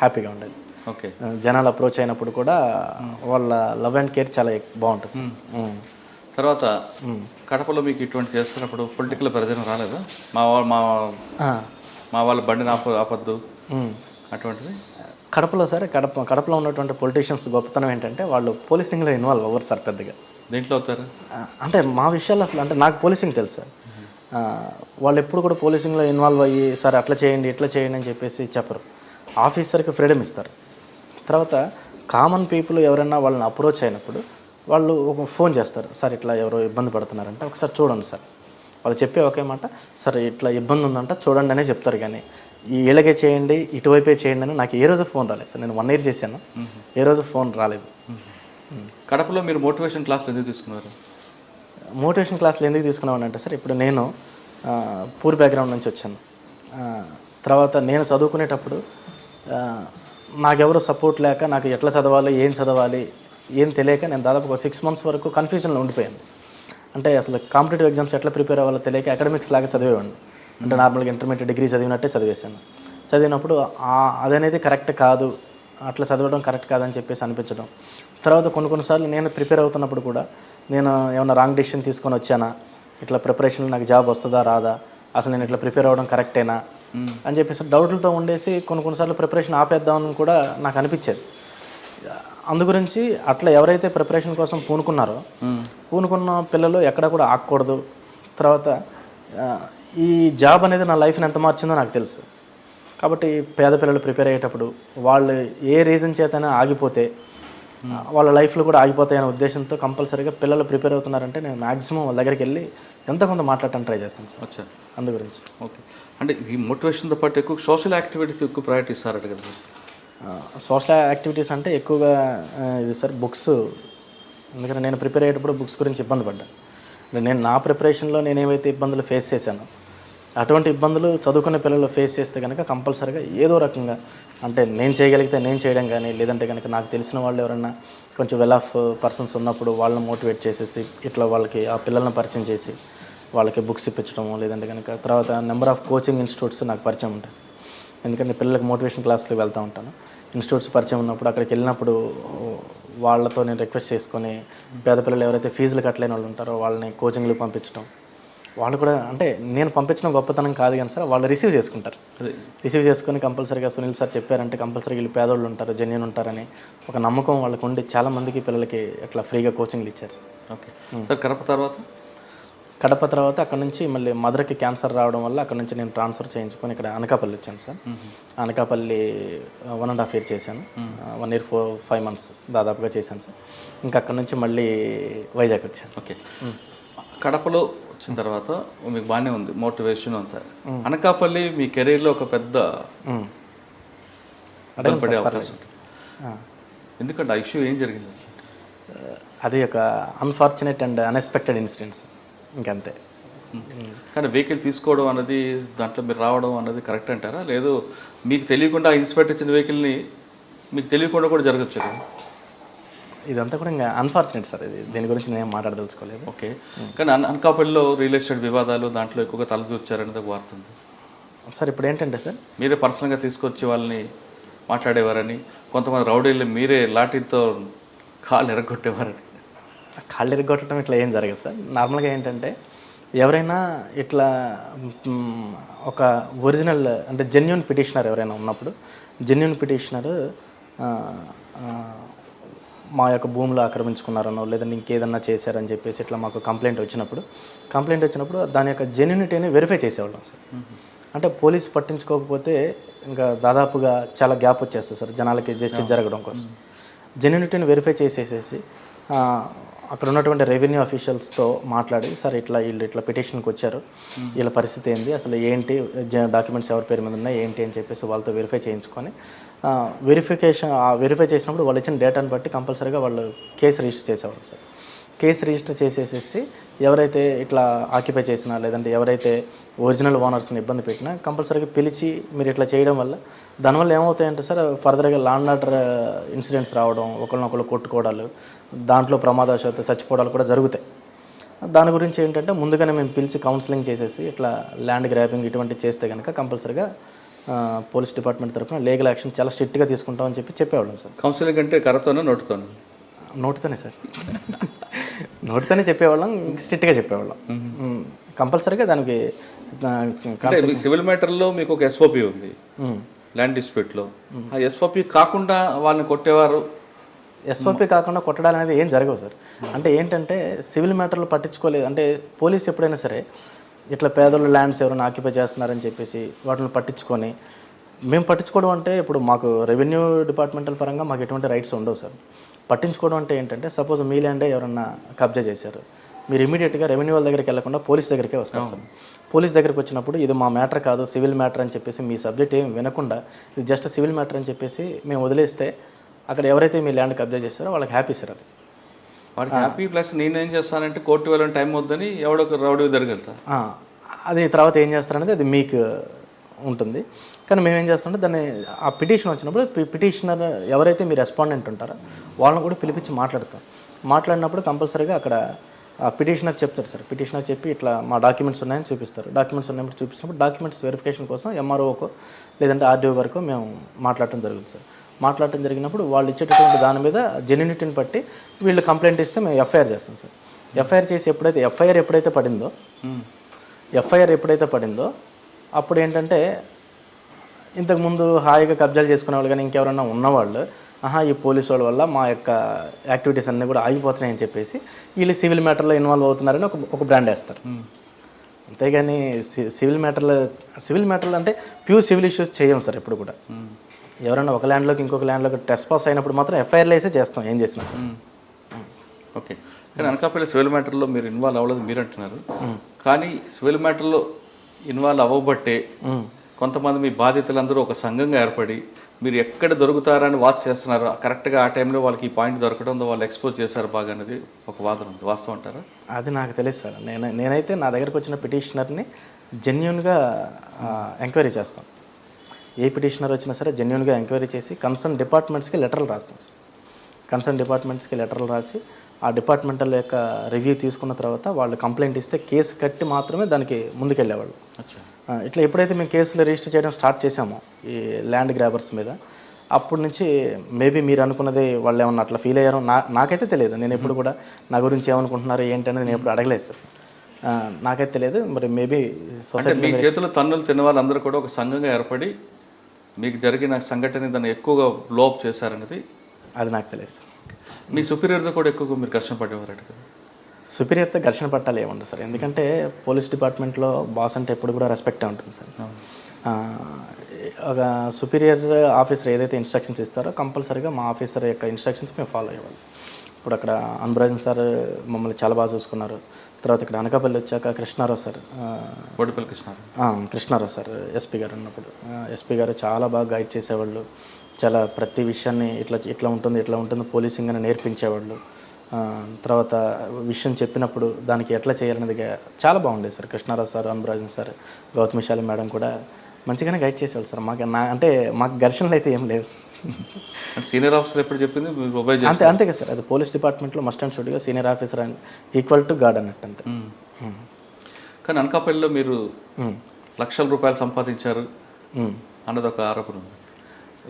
హ్యాపీగా ఉండేది. ఓకే. జనాలు అప్రోచ్ అయినప్పుడు కూడా వాళ్ళ లవ్ అండ్ కేర్ చాలా బాగుంటుంది. తర్వాత కడపలో మీకు ఇటువంటి చేస్తున్నప్పుడు పొలిటికల్ ప్రెజర్ రాలేదా? మా వాళ్ళ బండిని ఆపద్దు అటువంటిది? కడపలో సార్, కడపలో ఉన్నటువంటి పొలిటీషియన్స్ గొప్పతనం ఏంటంటే వాళ్ళు పోలీసింగ్లో ఇన్వాల్వ్ అవ్వరు సార్ పెద్దగా. దేంట్లో అవుతారు అంటే మా విషయాలు అసలు, అంటే నాకు పోలీసింగ్ తెలుసు సార్. వాళ్ళు ఎప్పుడు కూడా పోలీసింగ్లో ఇన్వాల్వ్ అయ్యి సార్ అట్లా చేయండి ఇట్లా చేయండి అని చెప్పేసి చెప్పరు. ఆఫీసర్కి ఫ్రీడమ్ ఇస్తారు. తర్వాత కామన్ పీపుల్ ఎవరైనా వాళ్ళని అప్రోచ్ అయినప్పుడు వాళ్ళు ఒక ఫోన్ చేస్తారు, సార్ ఇట్లా ఎవరో ఇబ్బంది పడుతున్నారంటే ఒకసారి చూడండి సార్. వాళ్ళు చెప్పే ఒకే మాట, సార్ ఇట్లా ఇబ్బంది ఉందంట చూడండి అనే చెప్తారు. కానీ ఇలాగే చేయండి, ఇటువైపే చేయండి అని నాకు ఏ రోజు ఫోన్ రాలేదు సార్. నేను 1 year చేశాను, ఏ రోజు ఫోన్ రాలేదు. కడపలో మీరు మోటివేషన్ క్లాసులు ఎందుకు తీసుకున్నారు? మోటివేషన్ క్లాసులు ఎందుకు తీసుకున్నాను అంటే సార్, ఇప్పుడు నేను పూర్ బ్యాక్గ్రౌండ్ నుంచి వచ్చాను. తర్వాత నేను చదువుకునేటప్పుడు నాకెవరు సపోర్ట్ లేక, నాకు ఎట్లా చదవాలి, ఏం తెలియక నేను దాదాపు ఒక 6 months వరకు కన్ఫ్యూజన్లో ఉండిపోయాను. అంటే అసలు కాంపిటేటివ్ ఎగ్జామ్స్ ఎట్లా ప్రిపేర్ అవ్వాలో తెలియక అకాడమిక్స్ లాగా చదివేవాడిని. అంటే నార్మల్గా ఇంటర్మీడియట్ డిగ్రీ చదివినట్టే చదివినప్పుడు అదనేది కరెక్ట్ కాదు, అట్లా చదవడం కరెక్ట్ కాదని చెప్పేసి అనిపించడం. తర్వాత కొన్నిసార్లు నేను ప్రిపేర్ అవుతున్నప్పుడు కూడా నేను ఏమైనా రాంగ్ డెసిషన్ తీసుకొని వచ్చానా, ఇట్లా ప్రిపరేషన్లో నాకు జాబ్ వస్తుందా రాదా, అసలు నేను ఇట్లా ప్రిపేర్ అవ్వడం కరెక్టేనా అని చెప్పేసి డౌట్లతో ఉండేసి కొన్నిసార్లు ప్రిపరేషన్ ఆపేద్దామని కూడా నాకు అనిపించేది. అందుగురించి అట్లా ఎవరైతే ప్రిపరేషన్ కోసం పూనుకున్న పిల్లలు ఎక్కడ కూడా ఆగకూడదు. తర్వాత ఈ జాబ్ అనేది నా లైఫ్ని ఎంత మార్చిందో నాకు తెలుసు. కాబట్టి పేద పిల్లలు ప్రిపేర్ అయ్యేటప్పుడు వాళ్ళు ఏ రీజన్ చేతనే ఆగిపోతే వాళ్ళ లైఫ్లో కూడా ఆగిపోతాయనే ఉద్దేశంతో కంపల్సరీగా పిల్లలు ప్రిపేర్ అవుతున్నారంటే నేను మ్యాక్సిమం వాళ్ళ దగ్గరికి వెళ్ళి ఎంత కొంత మాట్లాడటానికి ట్రై చేస్తాను సార్. అచ్చా, అందు గురించి. ఓకే. అంటే ఈ మోటివేషన్తో పాటు ఎక్కువ సోషల్ యాక్టివిటీకి ఎక్కువ ప్రయారిటీ ఇస్తారట కదా? సోషల్ యాక్టివిటీస్ అంటే ఎక్కువగా ఇది సార్ బుక్స్. ఎందుకంటే నేను ప్రిపేర్ అయ్యేటప్పుడు బుక్స్ గురించి ఇబ్బంది పడ్డాను. నేను నా ప్రిపరేషన్లో నేను ఏవైతే ఇబ్బందులు ఫేస్ చేశానో అటువంటి ఇబ్బందులు చదువుకునే పిల్లలు ఫేస్ చేస్తే కనుక కంపల్సరీగా ఏదో రకంగా అంటే నేను చేయగలిగితే నేను చేయడం కానీ, లేదంటే కనుక నాకు తెలిసిన వాళ్ళు ఎవరన్నా కొంచెం వెల్ ఆఫ్ పర్సన్స్ ఉన్నప్పుడు వాళ్ళని మోటివేట్ చేసేసి ఇట్లా వాళ్ళకి ఆ పిల్లల్ని పరిచయం చేసి వాళ్ళకి బుక్స్ ఇప్పించడము, లేదంటే కనుక తర్వాత నెంబర్ ఆఫ్ కోచింగ్ ఇన్స్టిట్యూట్స్ నాకు పరిచయం ఉంటాయి సార్. ఎందుకంటే పిల్లలకి మోటివేషన్ క్లాస్కి వెళ్తూ ఉంటాను. ఇన్స్టిట్యూట్స్ పరిచయం ఉన్నప్పుడు అక్కడికి వెళ్ళినప్పుడు వాళ్ళతో నేను రిక్వెస్ట్ చేసుకొని పేద పిల్లలు ఎవరైతే ఫీజులు కట్టలేని వాళ్ళు ఉంటారో వాళ్ళని కోచింగ్లకు పంపించడం. వాళ్ళు కూడా అంటే నేను పంపించడం గొప్పతనం కాదు కానీ సార్ వాళ్ళు రిసీవ్ చేసుకుంటారు. రిసీవ్ చేసుకొని కంపల్సరీగా సునీల్ సార్ చెప్పారంటే కంపల్సరీగా వీళ్ళు పేదోళ్ళు ఉంటారు, జెన్యూన్ ఉంటారని ఒక నమ్మకం వాళ్ళకు ఉండి చాలామందికి పిల్లలకి అట్లా ఫ్రీగా కోచింగ్లు ఇచ్చారు సార్. Okay sir. కడప తర్వాత అక్కడ నుంచి మళ్ళీ మదర్కి క్యాన్సర్ రావడం వల్ల అక్కడ నుంచి నేను ట్రాన్స్ఫర్ చేయించుకొని ఇక్కడ అనకాపల్లి వచ్చాను సార్. అనకాపల్లి 1.5 year చేశాను. 1 year 5 months దాదాపుగా చేశాను సార్. ఇంకా అక్కడ నుంచి మళ్ళీ వైజాగ్ వచ్చాను. ఓకే. కడపలో వచ్చిన తర్వాత మీకు బాగానే ఉంది మోటివేషన్ అంతా. అనకాపల్లి మీ కెరీర్లో ఒక పెద్ద పడే అవకాశం ఉంటుంది. ఎందుకంటే ఆ ఇష్యూ ఏం జరిగింది అసలు? అది ఒక అన్ఫార్చునేట్ అండ్ అన్ఎక్స్పెక్టెడ్ ఇన్సిడెంట్స్, ఇంకంతే. కానీ వెహికల్ తీసుకోవడం అన్నది దాంట్లో మీరు రావడం అన్నది కరెక్ట్ అంటారా? లేదు మీకు తెలియకుండా ఇన్స్పెక్టర్ ఇచ్చిన వెహికల్ని మీకు తెలియకుండా కూడా జరగచ్చు కదా? ఇదంతా కూడా ఇంకా అన్ఫార్చునేట్ సార్. ఇది దీని గురించి నేను మాట్లాడదలుచుకోలేదు. ఓకే. కానీ అనకాపల్లిలో రియల్ ఎస్టేట్ వివాదాలు దాంట్లో ఎక్కువగా తలదూర్చారనేది ఒక వార్త ఉంది సార్. ఇప్పుడు ఏంటంటే సార్ మీరే పర్సనల్గా తీసుకొచ్చి వాళ్ళని మాట్లాడేవారని, కొంతమంది రౌడీలు మీరే లాఠీతో కాళ్ళు ఎరగొట్టేవారని. కాళ్ళు ఎరగొట్టడం ఇట్లా ఏం జరగదు సార్. నార్మల్గా ఏంటంటే ఎవరైనా ఇట్లా ఒక ఒరిజినల్ అంటే జెన్యూన్ పిటిషనర్ ఎవరైనా ఉన్నప్పుడు జెన్యూన్ పిటిషనర్ మా యొక్క భూములు ఆక్రమించుకున్నారనో లేదంటే ఇంకేదన్నా చేశారని చెప్పేసి ఇట్లా మాకు కంప్లైంట్ వచ్చినప్పుడు దాని యొక్క జెన్యూనిటీని వెరిఫై చేసేవాళ్ళం సార్. అంటే పోలీసు పట్టించుకోకపోతే ఇంకా దాదాపుగా చాలా గ్యాప్ వచ్చేస్తుంది సార్ జనాలకి జస్టిస్ జరగడం కోసం. జెన్యూనిటీని వెరిఫై చేసేసేసి అక్కడ ఉన్నటువంటి రెవెన్యూ అఫీషియల్స్తో మాట్లాడి సార్ వీళ్ళు ఇట్లా పిటిషన్కి వచ్చారు, వీళ్ళ పరిస్థితి ఏంది, అసలు ఏంటి డాక్యుమెంట్స్ ఎవరి పేరు మీద ఉన్నాయి ఏంటి అని చెప్పేసి వాళ్ళతో వెరిఫై చేయించుకొని వెరిఫై చేసినప్పుడు వాళ్ళు ఇచ్చిన డేటాను బట్టి కంపల్సరీగా వాళ్ళు కేసు రిజిస్టర్ చేసేవాళ్ళు సార్. కేసు రిజిస్టర్ చేసేసేసి ఎవరైతే ఇట్లా ఆక్యుపై చేసినా లేదంటే ఎవరైతే ఒరిజినల్ ఓనర్స్ని ఇబ్బంది పెట్టినా కంపల్సరీగా పిలిచి మీరు ఇట్లా చేయడం వల్ల దానివల్ల ఏమవుతాయంటే సార్ ఫర్దర్గా లాండ్ ఆర్డర్ ఇన్సిడెంట్స్ రావడం, ఒకరినొకరు కొట్టుకోవడాలు, దాంట్లో ప్రమాదవశాత్తు చచ్చిపోవడాలు కూడా జరుగుతాయి. దాని గురించి ఏంటంటే ముందుగానే మేము పిలిచి కౌన్సిలింగ్ చేసేసి ఇట్లా ల్యాండ్ గ్రాబింగ్ ఇటువంటివి చేస్తే కనుక కంపల్సరీగా పోలీస్ డిపార్ట్మెంట్ తరఫున లీగల్ యాక్షన్ చాలా స్ట్రిక్ట్గా తీసుకుంటామని చెప్పేవాళ్ళం సార్. కౌన్సిలింగ్ అంటే కరతోనే నోటుతోనే? నోటుతోనే సార్. నోటితోనే చెప్పేవాళ్ళం, స్ట్రిక్ట్గా చెప్పేవాళ్ళం. కంపల్సరీగా దానికి సివిల్ మ్యాటర్లో మీకు ఒక ఎస్ఓపి ఉంది ల్యాండ్ డిస్ప్యూట్లో. ఆ ఎస్ఓపి కాకుండా వాళ్ళని కొట్టేవారు? ఎస్ఓపి కాకుండా కొట్టడాలు అనేది ఏం జరగవు సార్. అంటే ఏంటంటే సివిల్ మ్యాటర్లు పట్టించుకోలేదు అంటే పోలీస్ ఎప్పుడైనా సరే ఇట్లా పేదోళ్ళు ల్యాండ్స్ ఎవరైనా ఆక్యుపై చేస్తున్నారని చెప్పేసి వాటిని పట్టించుకొని మేము పట్టించుకోవడం అంటే ఇప్పుడు మాకు రెవెన్యూ డిపార్ట్మెంటల్ పరంగా మాకు ఎటువంటి రైట్స్ ఉండవు సార్. పట్టించుకోవడం అంటే ఏంటంటే సపోజ్ మీ ల్యాండే ఎవరన్నా కబ్జా చేశారు, మీరు ఇమీడియట్గా రెవెన్యూ వాళ్ళ దగ్గరికి వెళ్ళకుండా పోలీస్ దగ్గరికే వస్తారు సార్. పోలీస్ దగ్గరికి వచ్చినప్పుడు ఇది మా మ్యాటర్ కాదు సివిల్ మ్యాటర్ అని చెప్పేసి మీ సబ్జెక్ట్ ఏం వినకుండా ఇది జస్ట్ సివిల్ మ్యాటర్ అని చెప్పేసి మేము వదిలేస్తే అక్కడ ఎవరైతే మీ ల్యాండ్ కబ్జా చేస్తారో వాళ్ళకి హ్యాపీ సార్. అది వాడికి హ్యాపీ. ప్లస్ నేనేం చేస్తానంటే కోర్టు వెళ్ళని టైం వద్దని ఎవడొక రౌడీ జరగలుగుతా అది తర్వాత ఏం చేస్తారనేది అది మీకు ఉంటుంది. కానీ మేము ఏం చేస్తామంటే దాన్ని ఆ పిటిషన్ వచ్చినప్పుడు పిటిషనర్ ఎవరైతే మీ రెస్పాండెంట్ ఉంటారో వాళ్ళని కూడా పిలిపించి మాట్లాడినప్పుడు కంపల్సరీగా అక్కడ పిటిషనర్ చెప్తారు సార్. పిటిషనర్ చెప్పి ఇట్లా మా డాక్యుమెంట్స్ ఉన్నాయని చూపిస్తారు. డాక్యుమెంట్స్ ఉన్నాయని చూపించినప్పుడు డాక్యుమెంట్స్ వెరిఫికేషన్ కోసం ఎంఆర్ఓకో లేదంటే ఆర్డీఓ వరకు మేము మాట్లాడటం జరుగుతుంది సార్. మాట్లాడటం జరిగినప్పుడు వాళ్ళు ఇచ్చేటటువంటి దాని మీద జెన్యూనిటీని బట్టి వీళ్ళు కంప్లైంట్ ఇస్తే మేము ఎఫ్ఐఆర్ చేస్తాం సార్. ఎఫ్ఐఆర్ చేసి ఎఫ్ఐఆర్ ఎప్పుడైతే పడిందో అప్పుడు ఏంటంటే ఇంతకుముందు హాయిగా కబ్జాలు చేసుకునే వాళ్ళు కానీ ఇంకెవరన్నా ఉన్నవాళ్ళు ఈ పోలీసు వాళ్ళ వల్ల మా యొక్క యాక్టివిటీస్ అన్నీ కూడా ఆగిపోతున్నాయని చెప్పేసి వీళ్ళు సివిల్ మ్యాటర్లో ఇన్వాల్వ్ అవుతున్నారని ఒక బ్రాండ్ వేస్తారు. అంతేగాని సివిల్ మ్యాటర్లు అంటే ప్యూర్ సివిల్ ఇష్యూస్ చేయం సార్ ఎప్పుడు కూడా. ఎవరైనా ఒక ల్యాండ్లోకి ఇంకొక ల్యాండ్లోకి టెస్ట్ పాస్ అయినప్పుడు మాత్రం ఎఫ్ఐఆర్లు వేసే చేస్తాం ఏం చేసినా సార్. ఓకే, కానీ అనకాపల్లి సివిల్ మ్యాటర్లో మీరు ఇన్వాల్వ్ అవ్వలేదు మీరు అంటున్నారు, కానీ సివిల్ మ్యాటర్లో ఇన్వాల్వ్ అవ్వబట్టే కొంతమంది మీ బాధితులందరూ ఒక సంఘంగా ఏర్పడి మీరు ఎక్కడ దొరుకుతారని వాచ్ చేస్తున్నారు, కరెక్ట్గా ఆ టైంలో వాళ్ళకి ఈ పాయింట్ దొరకడంతో వాళ్ళు ఎక్స్పోజ్ చేశారు బాగా అనేది ఒక వాదన ఉంది, వాస్తవం అంటారా? అది నాకు తెలియదు సార్. నేనైతే నా దగ్గరకు వచ్చిన పిటిషనర్ని జెన్యున్గా ఎంక్వైరీ చేస్తాం. ఏ పిటిషనర్ వచ్చినా సరే జెన్యున్గా ఎంక్వైరీ చేసి కన్సర్న్ డిపార్ట్మెంట్స్కి లెటర్లు రాస్తాం సార్. కన్సర్న్ డిపార్ట్మెంట్స్కి లెటర్లు రాసి ఆ డిపార్ట్మెంటల్ యొక్క రివ్యూ తీసుకున్న తర్వాత వాళ్ళు కంప్లైంట్ ఇస్తే కేసు కట్టి మాత్రమే దానికి ముందుకెళ్ళేవాళ్ళు. ఇట్లా ఎప్పుడైతే మేము కేసులు రిజిస్టర్ చేయడం స్టార్ట్ చేసామో ఈ ల్యాండ్ గ్రాబర్స్ మీద, అప్పటి నుంచి మేబీ మీరు అనుకున్నది వాళ్ళు ఏమన్నా అట్లా ఫీల్ అయ్యారో నాకైతే తెలియదు. నేను ఎప్పుడు కూడా నా గురించి ఏమనుకుంటున్నారు ఏంటి అనేది నేను ఎప్పుడు అడగలేదు సార్. నాకైతే తెలియదు. మరి మేబీ సొసైటీ మీ చేతులు తన్నులు తిన్న వాళ్ళందరూ కూడా ఒక సంఘంగా ఏర్పడి మీకు జరిగిన సంఘటన దాన్ని ఎక్కువగా బ్లోఅప్ చేశారనేది అది నాకు తెలియదు సార్. మీ సుపీరియర్తో కూడా ఎక్కువగా మీరు ఘర్షణ పడేవారట కదా? సుపీరియర్తో ఘర్షణ పట్టాలి ఏముండదు సార్, ఎందుకంటే పోలీస్ డిపార్ట్మెంట్లో బాస్ అంటే ఎప్పుడు కూడా రెస్పెక్టే ఉంటుంది సార్. ఒక సుపీరియర్ ఆఫీసర్ ఏదైతే ఇన్స్ట్రక్షన్స్ ఇస్తారో కంపల్సరీగా మా ఆఫీసర్ యొక్క ఇన్స్ట్రక్షన్స్ మేము ఫాలో అయ్యేవాళ్ళం. ఇప్పుడు అక్కడ అన్బరాజన్ సార్ మమ్మల్ని చాలా బాగా చూసుకున్నారు. తర్వాత ఇక్కడ అనకాపల్లి వచ్చాక Krishnarao sir, Krishnarao sir SP గారు ఉన్నప్పుడు ఎస్పీ గారు చాలా బాగా గైడ్ చేసేవాళ్ళు. చాలా ప్రతి విషయాన్ని ఇట్లా ఉంటుంది పోలీసింగ్ అని నేర్పించేవాళ్ళు. తర్వాత విషయం చెప్పినప్పుడు దానికి ఎట్లా చేయాలనేది చాలా బాగుండేది sir. Krishnarao sir, Anbarajan sir, Gautami Shali madam కూడా మంచిగానే గైడ్ చేసేవాళ్ళు సార్. అంటే మాకు ఘర్షణలు అయితే ఏం లేవు సార్. సీనియర్ ఆఫీసర్ ఎప్పుడు చెప్పింది అంతే కదా సార్. అది పోలీస్ డిపార్ట్మెంట్లో మస్ట్ అండ్ షుడ్గా senior officer and equal to guard అన్నట్టు అంతే. కానీ అనకాపల్లిలో మీరు లక్షల రూపాయలు సంపాదించారు అన్నది ఒక ఆరోపణ ఉంది.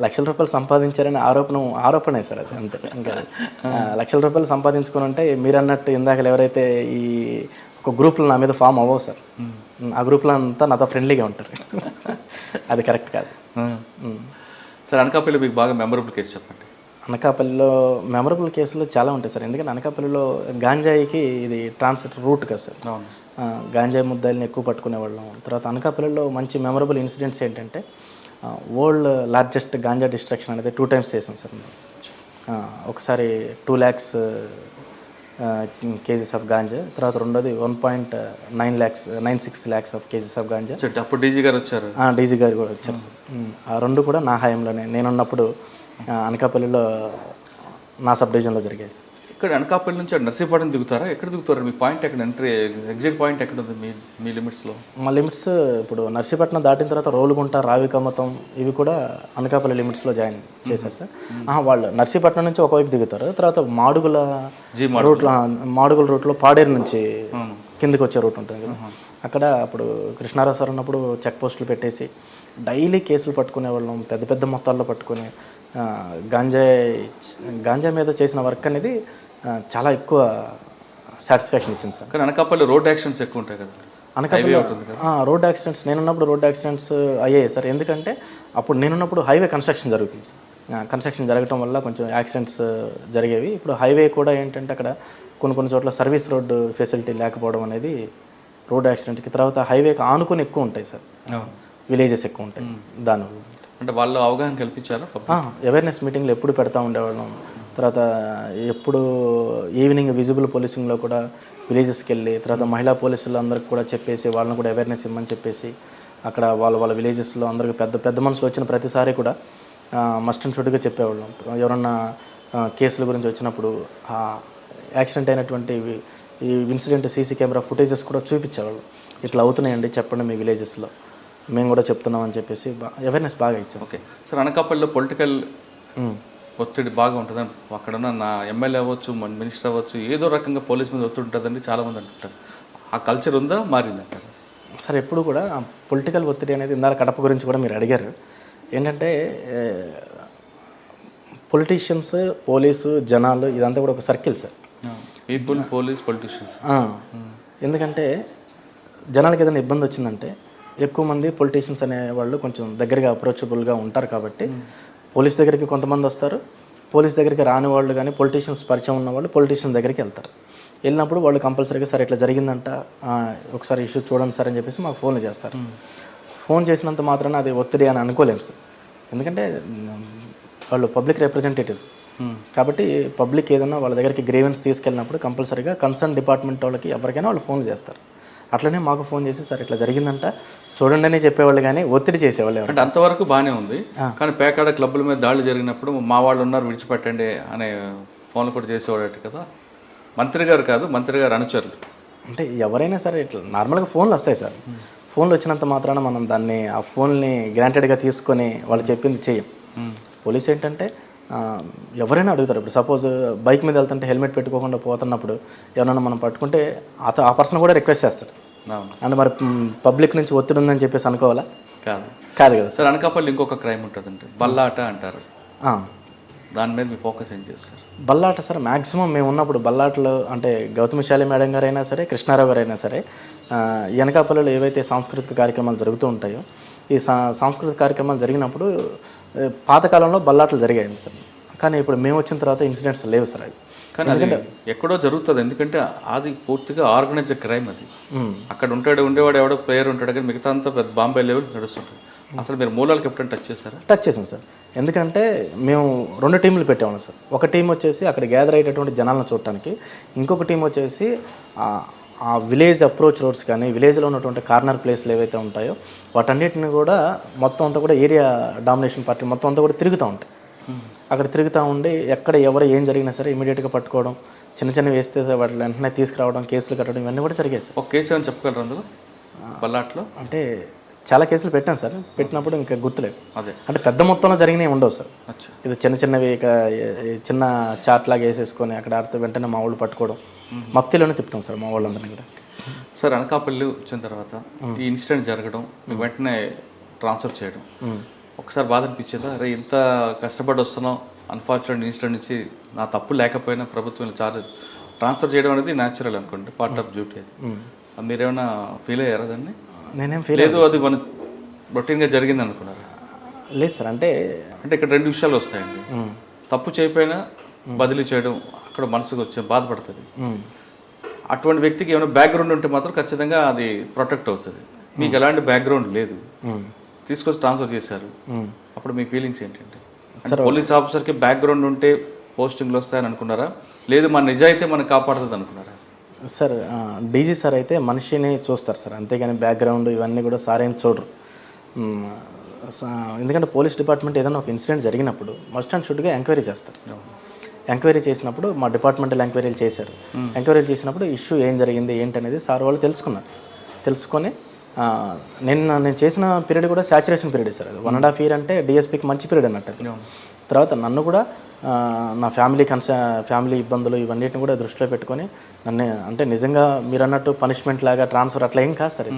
లక్షల రూపాయలు సంపాదించారనే ఆరోపణే సార్ అది, అంతే. ఇంకా లక్షల రూపాయలు సంపాదించుకుని అంటే మీరు అన్నట్టు ఇందాక ఎవరైతే ఈ ఒక గ్రూప్లో నా మీద ఫామ్ అవ్వవు సార్. ఆ గ్రూప్లో అంతా నాతో ఫ్రెండ్లీగా ఉంటారు. అది కరెక్ట్ కాదు సార్. అనకాపల్లి మీకు బాగా మెమరబుల్ కేసు చెప్పండి. అనకాపల్లిలో మెమరబుల్ కేసులు చాలా ఉంటాయి సార్. ఎందుకంటే అనకాపల్లిలో గాంజాయికి ఇది ట్రాన్సిట్ రూట్ కదా సార్. గాంజాయి ముద్దాయిల్ని ఎక్కువ పట్టుకునేవాళ్ళం. తర్వాత అనకాపల్లిలో మంచి మెమరబుల్ ఇన్సిడెంట్స్ ఏంటంటే వరల్డ్ లార్జెస్ట్ గాంజా డిస్ట్రక్షన్ అనేది 2 times చేసాం సార్. ఒకసారి 2 lakhs కేజీస్ ఆఫ్ గాంజా, తర్వాత రెండోది 1.96 lakhs of kgs of ganja. అప్పుడు డీజీ గారు వచ్చారు. డీజీ గారు కూడా వచ్చారు సార్. ఆ రెండు కూడా నా హయాంలోనే, నేనున్నప్పుడు అనకాపల్లిలో నా సబ్ డివిజన్లో జరిగాయి సార్. ఇక్కడ అనకాపల్లి నుంచి నర్సీపట్నం దిగుతారా? ఎక్కడ దిగుతారు? మీ పాయింట్ ఎక్కడ, ఎంట్రీ ఎగ్జిట్ పాయింట్ ఎక్కడ ఉంది మీ లిమిట్స్లో? మా లిమిట్స్ ఇప్పుడు నర్సీపట్నం దాటిన తర్వాత రోలుగుంట, రావికమ్మతం ఇవి కూడా అనకాపల్లి లిమిట్స్లో జాయిన్ చేశారు సార్. వాళ్ళు నర్సీపట్నం నుంచి ఒకవైపు దిగుతారు. తర్వాత మాడుగుల రూట్లో పాడేరు నుంచి కిందకి వచ్చే రూట్ ఉంటుంది కదా, అక్కడ అప్పుడు కృష్ణారావు సార్ ఉన్నప్పుడు చెక్ పోస్టులు పెట్టేసి డైలీ కేసులు పట్టుకునే వాళ్ళం, పెద్ద పెద్ద మొత్తాల్లో పట్టుకుని గాంజా మీద చేసిన వర్క్ అనేది చాలా ఎక్కువ సాటిస్ఫాక్షన్ ఇచ్చింది సార్. కానీ అనకాపల్లి రోడ్ యాక్సిడెంట్స్ ఎక్కువ ఉంటాయి కదా? అనకాపల్లి రోడ్ యాక్సిడెంట్స్ నేనున్నప్పుడు రోడ్ యాక్సిడెంట్స్ అయ్యాయి సార్. ఎందుకంటే అప్పుడు నేనున్నప్పుడు హైవే కన్స్ట్రక్షన్ జరుగుతుంది సార్. కన్స్ట్రక్షన్ జరగటం వల్ల కొంచెం యాక్సిడెంట్స్ జరిగేవి. ఇప్పుడు హైవే కూడా ఏంటంటే అక్కడ కొన్ని చోట్ల సర్వీస్ రోడ్డు ఫెసిలిటీ లేకపోవడం అనేది రోడ్ యాక్సిడెంట్కి, తర్వాత హైవేకి ఆనుకొని ఎక్కువ ఉంటాయి సార్, విలేజెస్ ఎక్కువ ఉంటాయి. దానివల్ల అంటే వాళ్ళు అవగాహన కల్పించారు. అవేర్నెస్ మీటింగ్లు ఎప్పుడు పెడతా ఉండేవాళ్ళం. తర్వాత ఎప్పుడు ఈవినింగ్ విజిబుల్ పోలీసింగ్లో కూడా విలేజెస్కి వెళ్ళి, తర్వాత మహిళా పోలీసులు అందరికి కూడా చెప్పేసి వాళ్ళని కూడా అవేర్నెస్ ఇవ్వమని చెప్పేసి అక్కడ వాళ్ళ విలేజెస్లో అందరికి పెద్ద మనుషులు వచ్చిన ప్రతిసారి కూడా మస్ట్ అండ్ షుడ్గా చెప్పేవాళ్ళం. ఎవరన్నా కేసుల గురించి వచ్చినప్పుడు యాక్సిడెంట్ అయినటువంటి ఈ ఇన్సిడెంట్ సీసీ కెమెరా ఫుటేజెస్ కూడా చూపించేవాళ్ళు. ఇట్లా అవుతున్నాయండి చెప్పండి మీ విలేజెస్లో, మేము కూడా చెప్తున్నాం అని చెప్పేసి అవేర్నెస్ బాగా ఇచ్చాం. Okay sir. అనకాపల్లిలో పొలిటికల్ ఒత్తిడి బాగా ఉంటుందని, అక్కడ ఉన్న నా ఎమ్మెల్యే అవ్వచ్చు, మన మినిస్టర్ అవ్వచ్చు, ఏదో రకంగా పోలీస్ మీద ఒత్తిడి ఉంటుందని చాలామంది అంటుంటారు. ఆ కల్చర్ ఉందా, మారిందంటారు? సార్ ఎప్పుడు కూడా పొలిటికల్ ఒత్తిడి అనేది, ఇందాక కడప గురించి కూడా మీరు అడిగారు, ఏంటంటే పొలిటీషియన్స్, పోలీసు, జనాలు ఇదంతా కూడా ఒక circle sir. People, police, politicians. ఎందుకంటే జనాలకి ఏదైనా ఇబ్బంది వచ్చిందంటే ఎక్కువ మంది పొలిటీషియన్స్ అనేవాళ్ళు కొంచెం దగ్గరగా అప్రోచబుల్గా ఉంటారు కాబట్టి పోలీస్ దగ్గరికి కొంతమంది వస్తారు, పోలీస్ దగ్గరికి రాని వాళ్ళు కానీ పొలిటీషియన్స్ పరిచయం ఉన్న వాళ్ళు పొలిటీషియన్స్ దగ్గరికి వెళ్తారు. వెళ్ళినప్పుడు వాళ్ళు కంపల్సరీగా సార్ ఇట్లా జరిగిందంట, ఒకసారి ఇష్యూ చూడండి సార్ అని చెప్పేసి మాకు ఫోన్లు చేస్తారు. ఫోన్ చేసినంత మాత్రాన అది ఒత్తిడి అని అనుకోలేము సార్. ఎందుకంటే వాళ్ళు పబ్లిక్ రిప్రజెంటేటివ్స్ కాబట్టి పబ్లిక్ ఏదైనా వాళ్ళ దగ్గరికి గ్రీవెన్స్ తీసుకెళ్ళినప్పుడు కంపల్సరీగా కన్సర్న్ డిపార్ట్మెంట్ వాళ్ళకి ఎవరికైనా వాళ్ళు ఫోన్ చేస్తారు. అట్లనే మాకు ఫోన్ చేసి సార్ ఇట్లా జరిగిందంట చూడండి అని చెప్పేవాళ్ళు, కానీ ఒత్తిడి చేసేవాళ్ళు. అంటే అంతవరకు బాగానే ఉంది, కానీ పేకాడ క్లబ్బుల మీద దాడులు జరిగినప్పుడు మా వాళ్ళు ఉన్నారు విడిచిపెట్టండి అనే ఫోన్లు కూడా చేసేవాడట కదా. మంత్రి గారు కాదు, మంత్రి గారు అనుచరులు. అంటే ఎవరైనా సరే ఇట్లా నార్మల్గా ఫోన్లు వస్తాయి సార్. ఫోన్లు వచ్చినంత మాత్రాన మనం దాన్ని ఆ ఫోన్ని గ్రాంటెడ్గా తీసుకొని వాళ్ళు చెప్పింది చేయం. పోలీస్ ఏంటంటే ఎవరైనా అడుగుతారు. ఇప్పుడు సపోజ్ బైక్ మీద వెళ్తుంటే హెల్మెట్ పెట్టుకోకుండా పోతున్నప్పుడు ఎవరైనా మనం పట్టుకుంటే ఆ పర్సన్ కూడా రిక్వెస్ట్ చేస్తాడు. అంటే మరి పబ్లిక్ నుంచి ఒత్తిడి ఉందని చెప్పేసి అనుకోవాలా? కాదు కదా సార్. అనకాపల్లి ఇంకొక క్రైమ్ ఉంటుందంటే బల్లాట అంటారు, దాని మీద మీ ఫోకస్ ఏం చేస్తారు? బల్లాట సార్ మ్యాక్సిమం మేము ఉన్నప్పుడు బల్లాటలో అంటే గౌతమిశాలి మేడం గారు అయినా సరే, కృష్ణారావు గారు అయినా సరే, అనకాపల్లిలో ఏవైతే సాంస్కృతిక కార్యక్రమాలు జరుగుతూ ఉంటాయో ఈ సాంస్కృతిక కార్యక్రమాలు జరిగినప్పుడు పాతకాలంలో బల్లాటలు జరిగాయి సార్. కానీ ఇప్పుడు మేము వచ్చిన తర్వాత ఇన్సిడెంట్స్ లేవు సార్. అవి కానీ అది ఎక్కడో జరుగుతుంది, ఎందుకంటే అది పూర్తిగా ఆర్గనైజ్డ్ క్రైమ్. అది అక్కడ ఉండేవాడు ఎవడో ప్లేయర్ ఉంటాడు, కానీ మిగతా అంతా పెద్ద బాంబే లెవెల్ నడుస్తుంటుంది. అసలు మీరు మూలాలకు ఎప్పుడైనా టచ్ చేస్తారా? టచ్ చేసాం సార్. ఎందుకంటే మేము 2 టీంలు పెట్టాము సార్. ఒక టీం వచ్చేసి అక్కడ గ్యాదర్ అయ్యేటటువంటి జనాలను చూడటానికి, ఇంకొక టీం వచ్చేసి ఆ విలేజ్ అప్రోచ్ రోడ్స్ కానీ విలేజ్లో ఉన్నటువంటి కార్నర్ ప్లేస్లు ఏవైతే ఉంటాయో వాటన్నిటిని కూడా మొత్తం అంతా కూడా ఏరియా డామినేషన్ పార్టీ మొత్తం అంతా కూడా తిరుగుతూ ఉంటాయి. అక్కడ తిరుగుతూ ఉండి ఎక్కడ ఎవరు ఏం జరిగినా సరే ఇమీడియట్గా పట్టుకోవడం, చిన్న చిన్న వేస్తే వాటిని వెంటనే తీసుకురావడం, కేసులు కట్టడం, ఇవన్నీ కూడా జరిగాయి సార్. ఒక కేసు అని చెప్పగలరు అందులో బల్లాట్లో? అంటే చాలా కేసులు పెట్టాను సార్. పెట్టినప్పుడు ఇంకా గుర్తులేదు. అదే అంటే పెద్ద మొత్తంలో జరిగినవి ఉండవు సార్. ఇది చిన్న చిన్నవి చిన్న చాట్ లాగా వేసేసుకొని అక్కడ ఆడితే వెంటనే మా వాళ్ళు పట్టుకోవడం, మప్తిలోనే తిప్పుతాం సార్ మా వాళ్ళందరినీ కూడా. సార్ అనకాపల్లి వచ్చిన తర్వాత ఈ ఇన్సిడెంట్ జరగడం, వెంటనే ట్రాన్స్ఫర్ చేయడం, ఒకసారి బాధ అనిపించేదా? అరే ఇంత కష్టపడి వస్తున్నాం, అన్ఫార్చునేట్ ఇన్సిడెంట్ నుంచి నా తప్పు లేకపోయినా ప్రభుత్వం ట్రాన్స్ఫర్ చేయడం అనేది న్యాచురల్ అనుకోండి, పార్ట్ ఆఫ్ డ్యూటీ. అది మీరేమైనా ఫీల్ అయ్యారా దాన్ని? నేనేం ఫీల్ లేదు, అది మన రొటీన్గా జరిగింది అనుకున్నారా? లేదు సార్. అంటే ఇక్కడ 2 విషయాలు వస్తాయండి. తప్పు చేయకపోయినా బదిలీ చేయడం అక్కడ మనసుకు వచ్చి బాధపడుతుంది. అటువంటి వ్యక్తికి ఏమైనా బ్యాక్గ్రౌండ్ ఉంటే మాత్రం ఖచ్చితంగా అది ప్రొటెక్ట్ అవుతుంది. మీకు ఎలాంటి బ్యాక్గ్రౌండ్ లేదు, తీసుకొచ్చి ట్రాన్స్ఫర్ చేశారు, అప్పుడు మీ ఫీలింగ్స్ ఏంటంటే? పోలీస్ ఆఫీసర్కి బ్యాక్గ్రౌండ్ ఉంటే పోస్టింగ్లు వస్తాయని అనుకున్నారా, లేదు మన నిజాయితీ మనకు కాపాడుతుంది అనుకున్నారా? సార్ డీజీ సార్ అయితే మనిషిని చూస్తారు సార్, అంతేగాని బ్యాక్గ్రౌండ్ ఇవన్నీ కూడా సార్ ఏం చూడరు. ఎందుకంటే పోలీస్ డిపార్ట్మెంట్ ఏదైనా ఒక ఇన్సిడెంట్ జరిగినప్పుడు మస్ట్ అండ్ షుడ్గా ఎంక్వైరీ చేస్తారు. ఎంక్వైరీ చేసినప్పుడు మా డిపార్ట్మెంటల్ ఎంక్వైరీలు చేశారు. ఎంక్వైరీలు చేసినప్పుడు ఇష్యూ ఏం జరిగింది ఏంటి అనేది సార్ వాళ్ళు తెలుసుకొని నేను చేసిన పీరియడ్ కూడా సాచురేషన్ పీరియడ్ సార్. అది 1.5 year అంటే డిఎస్పీకి మంచి పీరియడ్ అన్నట్టు. తర్వాత నన్ను కూడా నా ఫ్యామిలీ ఇబ్బందులు ఇవన్నిటిని కూడా దృష్టిలో పెట్టుకొని నన్ను అంటే నిజంగా మీరు అన్నట్టు పనిష్మెంట్ లాగా ట్రాన్స్ఫర్ అట్లా ఏం కాదు సార్.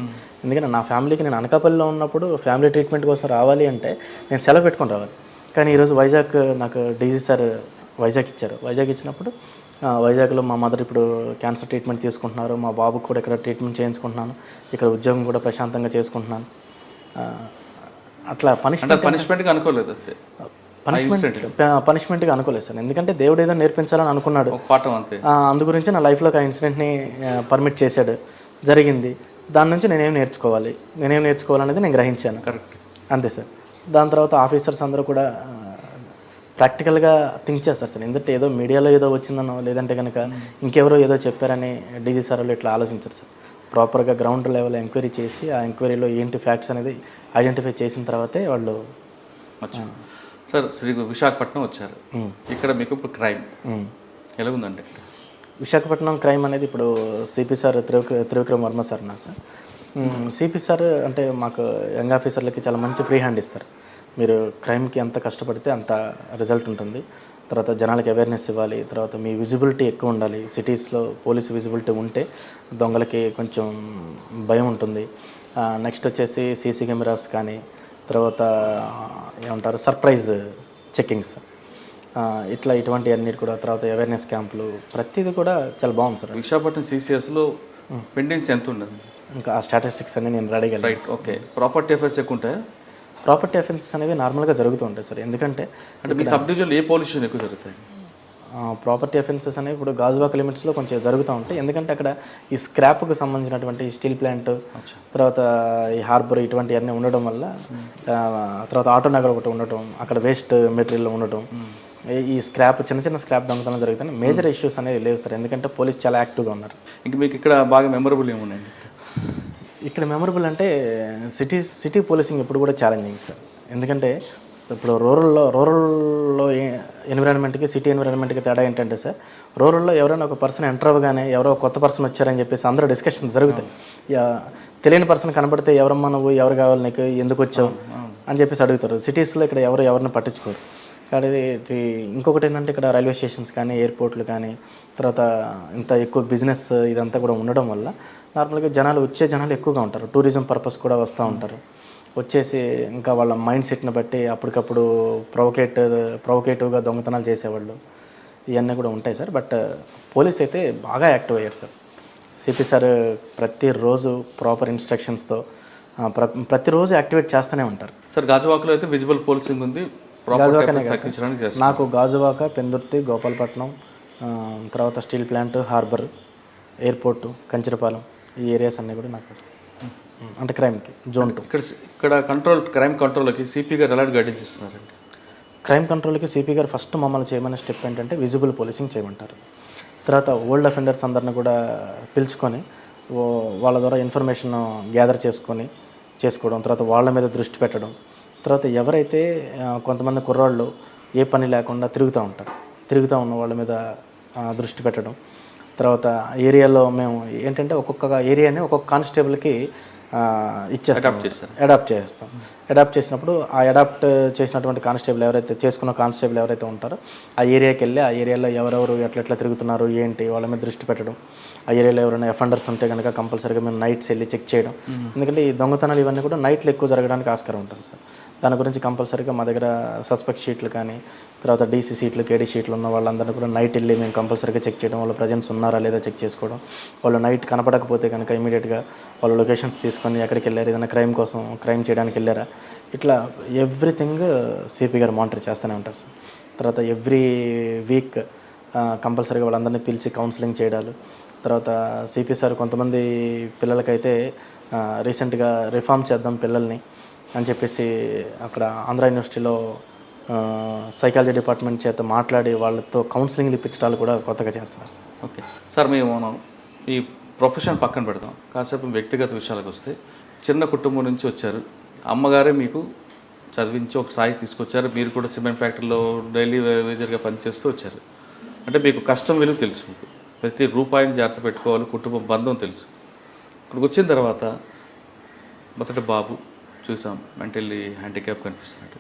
ఎందుకంటే నా ఫ్యామిలీకి నేను అనకాపల్లిలో ఉన్నప్పుడు ఫ్యామిలీ ట్రీట్మెంట్ కోసం రావాలి అంటే నేను సెలవు పెట్టుకొని రావాలి. కానీ ఈరోజు వైజాగ్ నాకు డీజీ సార్ వైజాగ్ ఇచ్చారు. వైజాగ్ ఇచ్చినప్పుడు వైజాగ్లో మా మదర్ ఇప్పుడు క్యాన్సర్ ట్రీట్మెంట్ తీసుకుంటున్నారు, మా బాబుకి కూడా ఇక్కడ ట్రీట్మెంట్ చేయించుకుంటున్నాను, ఇక్కడ ఉద్యోగం కూడా ప్రశాంతంగా చేసుకుంటున్నాను. అట్లా పనిష్మెంట్గా అనుకోలేదు, పనిష్మెంట్గా అనుకోలేదు సార్. ఎందుకంటే దేవుడు ఏదో నేర్పించాలని అనుకున్నాడు, అందు గురించి నా లైఫ్లో ఆ ఇన్సిడెంట్ని పర్మిట్ చేశాడు, జరిగింది. దాని నుంచి నేనేం నేర్చుకోవాలనేది నేను గ్రహించాను. కరెక్ట్, అంతే సార్. దాని తర్వాత ఆఫీసర్స్ అందరూ కూడా ప్రాక్టికల్గా థింక్ చేస్తారు సార్. ఎందుకంటే ఏదో మీడియాలో ఏదో వచ్చిందనో లేదంటే కనుక ఇంకెవరో ఏదో చెప్పారని డీజీ సార్ వాళ్ళు ఇట్లా ఆలోచించారు సార్. ప్రాపర్గా గ్రౌండ్ లెవెల్ ఎంక్వైరీ చేసి ఆ ఎంక్వైరీలో ఏంటి ఫ్యాక్ట్స్ అనేది ఐడెంటిఫై చేసిన తర్వాతే వాళ్ళు. సార్ విశాఖపట్నం వచ్చారు, ఇక్కడ మీకు ఇప్పుడు క్రైమ్ ఎలా ఉందండి? విశాఖపట్నం క్రైమ్ అనేది ఇప్పుడు CP sir Trivikram Varma sir ఉన్నారు సార్. సిపి సార్ అంటే మాకు యంగ్ ఆఫీసర్లకి చాలా మంచి ఫ్రీ హ్యాండ్ ఇస్తారు. మీరు క్రైమ్కి ఎంత కష్టపడితే అంత రిజల్ట్ ఉంటుంది. తర్వాత జనాలకి అవేర్నెస్ ఇవ్వాలి, తర్వాత మీ విజిబిలిటీ ఎక్కువ ఉండాలి. సిటీస్లో పోలీసు విజిబిలిటీ ఉంటే దొంగలకి కొంచెం భయం ఉంటుంది. నెక్స్ట్ వచ్చేసి సీసీ కెమెరాస్ కానీ, తర్వాత ఏమంటారు సర్ప్రైజ్ చెక్కింగ్స్, ఇటువంటి అన్నిటి కూడా, తర్వాత అవేర్నెస్ క్యాంపులు, ప్రతిదీ కూడా చాలా బాగుంది సార్. విశాఖపట్నం సిసిఎస్లో పెండెన్స్ ఎంత ఉండదు? ఇంకా ఆ స్టాటిస్టిక్స్ అన్ని నేను రెడీగా. ఓకే, ప్రాపర్టీ అఫైర్స్ ఎక్కువ ఉంటాయా? ప్రాపర్టీ అఫెన్సెస్ అనేవి నార్మల్గా జరుగుతూ ఉంటాయి సార్. ఎందుకంటే అంటే మీ సబ్ డివిజన్లో ఏ పోలీస్ స్టేషన్ ఎక్కువ జరుగుతాయి? ప్రాపర్టీ అఫెన్సెస్ అనేవి ఇప్పుడు గాజువాక లిమిట్స్లో కొంచెం జరుగుతూ ఉంటాయి. ఎందుకంటే అక్కడ ఈ స్క్రాప్కి సంబంధించినటువంటి స్టీల్ ప్లాంట్, తర్వాత ఈ హార్బర్ ఇటువంటివన్నీ ఉండడం వల్ల, తర్వాత ఆటో నగర్ ఒకటి ఉండటం, అక్కడ వేస్ట్ మెటీరియల్ ఉండటం, ఈ స్క్రాప్ చిన్న చిన్న స్క్రాప్ దొంగతనం జరుగుతాయి. మేజర్ ఇష్యూస్ అనేది లేవు సార్, ఎందుకంటే పోలీస్ చాలా యాక్టివ్గా ఉన్నారు. ఇంక మీకు ఇక్కడ బాగా మెమరబుల్ ఏమున్నాయండి? ఇక్కడ మెమరబుల్ అంటే సిటీ పోలీసింగ్ ఎప్పుడు కూడా ఛాలెంజింగ్ సార్. ఎందుకంటే ఇప్పుడు రూరల్లో ఎన్విరాన్మెంట్కి సిటీ ఎన్విరాన్మెంట్కి తేడా ఏంటంటే సార్, రూరల్లో ఎవరైనా ఒక పర్సన్ ఎంటర్ అవ్వగానే ఎవరో కొత్త పర్సన్ వచ్చారని చెప్పేసి అందరూ డిస్కషన్స్ జరుగుతాయి. తెలియని పర్సన్ కనబడితే ఎవరమ్మా నువ్వు, ఎవరు కావాలి నీకు, ఎందుకు వచ్చావు అని చెప్పేసి అడుగుతారు. సిటీస్లో ఇక్కడ ఎవరిని పట్టించుకోరు. కాబట్టి ఇంకొకటి ఏంటంటే ఇక్కడ రైల్వే స్టేషన్స్ కానీ, ఎయిర్పోర్ట్లు కానీ, తర్వాత ఇంత ఎక్కువ బిజినెస్ ఇదంతా కూడా ఉండడం వల్ల నార్మల్గా వచ్చే జనాలు ఎక్కువగా ఉంటారు. టూరిజం పర్పస్ కూడా వస్తూ ఉంటారు. వచ్చేసి ఇంకా వాళ్ళ మైండ్ సెట్ని బట్టి అప్పటికప్పుడు ప్రొవకేటివ్గా దొంగతనాలు చేసేవాళ్ళు, ఇవన్నీ కూడా ఉంటాయి సార్. బట్ పోలీస్ అయితే బాగా యాక్టివ్ అయ్యారు సార్. సిపి సార్ ప్రతిరోజు ప్రాపర్ ఇన్స్ట్రక్షన్స్తో ప్రతిరోజు యాక్టివేట్ చేస్తూనే ఉంటారు సార్. గాజువాకలో అయితే విజిబుల్ పోలీసింగ్ ఉంది. గాజువాకనే నాకు గాజువాక, పెందుర్తి, గోపాలపట్నం, తర్వాత steel plant, harbour, airport, Kancharapalem, ఈ ఏరియాస్ అన్నీ కూడా నాకు వస్తాయి. అంటే క్రైమ్కి జోన్ 2. ఇక్కడ క్రైమ్ కంట్రోల్కి సిపి గారు ఎలాంటి గైడెన్స్ ఇస్తున్నారండి? క్రైమ్ కంట్రోల్కి సిపి గారు ఫస్ట్ మమ్మల్ని చేయమనే స్టెప్ ఏంటంటే విజిబుల్ పోలీసింగ్ చేయమంటారు. తర్వాత ఓల్డ్ అఫెండర్స్ అందరిని కూడా పిలుచుకొని వాళ్ళ ద్వారా ఇన్ఫర్మేషన్ గ్యాదర్ చేసుకోవడం, తర్వాత వాళ్ళ మీద దృష్టి పెట్టడం. తర్వాత ఎవరైతే కొంతమంది కుర్రాళ్ళు ఏ పని లేకుండా తిరుగుతూ ఉన్న వాళ్ళ మీద దృష్టి పెట్టడం. తర్వాత ఏరియాలో మేము ఏంటంటే ఒక్కొక్క ఏరియాని ఒక్కొక్క కానిస్టేబుల్కి అడాప్ట్ చేసినప్పుడు ఆ అడాప్ట్ చేసినటువంటి చేసుకున్న కానిస్టేబుల్ ఎవరైతే ఉంటారో ఆ ఏరియాకి వెళ్ళి ఆ ఏరియాలో ఎవరెవరు ఎట్లా తిరుగుతున్నారు ఏంటి వాళ్ళ మీద దృష్టి పెట్టడం. ఆ ఏరియాలో ఎవరైనా అఫెండర్స్ ఉంటే కనుక కంపల్సరీగా మేము నైట్స్ వెళ్ళి చెక్ చేయడం. ఎందుకంటే ఈ దొంగతనాలు ఇవన్నీ కూడా నైట్లో ఎక్కువ జరగడానికి ఆస్కారం ఉంటుంది సార్. దాని గురించి కంపల్సరీగా మా దగ్గర సస్పెక్ట్ షీట్లు కానీ, తర్వాత డీసీ షీట్లు, కేడీ షీట్లు ఉన్న వాళ్ళందరినీ కూడా నైట్ వెళ్ళి మేము కంపల్సరీగా చెక్ చేయడం. వాళ్ళ ప్రజెన్స్ ఉన్నారా లేదా చెక్ చేసుకోవడం. వాళ్ళు నైట్ కనపడకపోతే కనుక ఇమీడియట్గా వాళ్ళ లొకేషన్స్ తీసుకొని ఎక్కడికి వెళ్ళారు, ఏదైనా క్రైమ్ చేయడానికి వెళ్ళారా, ఇట్లా ఎవ్రీథింగ్ సిపి గారు మానిటర్ చేస్తూనే ఉంటారు సార్. తర్వాత ఎవ్రీ వీక్ కంపల్సరీగా వాళ్ళందరినీ పిలిచి కౌన్సిలింగ్ చేయడాలు. తర్వాత సిపి సార్ కొంతమంది పిల్లలకైతే రీసెంట్గా రిఫార్మ్ చేద్దాం పిల్లల్ని అని చెప్పేసి అక్కడ ఆంధ్ర యూనివర్సిటీలో సైకాలజీ డిపార్ట్మెంట్ చేత మాట్లాడి వాళ్ళతో కౌన్సిలింగ్ ఇప్పించడాలు కూడా కొత్తగా చేస్తున్నారు సార్. ఓకే సార్, మేము ఈ ప్రొఫెషన్ పక్కన పెడతాం, కాసేపు వ్యక్తిగత విషయాలకు వస్తే, చిన్న కుటుంబం నుంచి వచ్చారు, అమ్మగారే మీకు చదివించి ఒక స్థాయి తీసుకొచ్చారు, మీరు కూడా సిమెంట్ ఫ్యాక్టరీలో డైలీ వేజర్గా పనిచేస్తూ వచ్చారు. అంటే మీకు కష్టం విలువ తెలుసు, మీకు ప్రతి రూపాయిని జాగ్రత్త పెట్టుకోవాలి, కుటుంబం బంధం తెలుసు. ఇక్కడికి వచ్చిన తర్వాత మొదటి బాబు చూసాం, మెంటల్లీ హ్యాండిక్యాప్ కనిపిస్తున్నట్టు.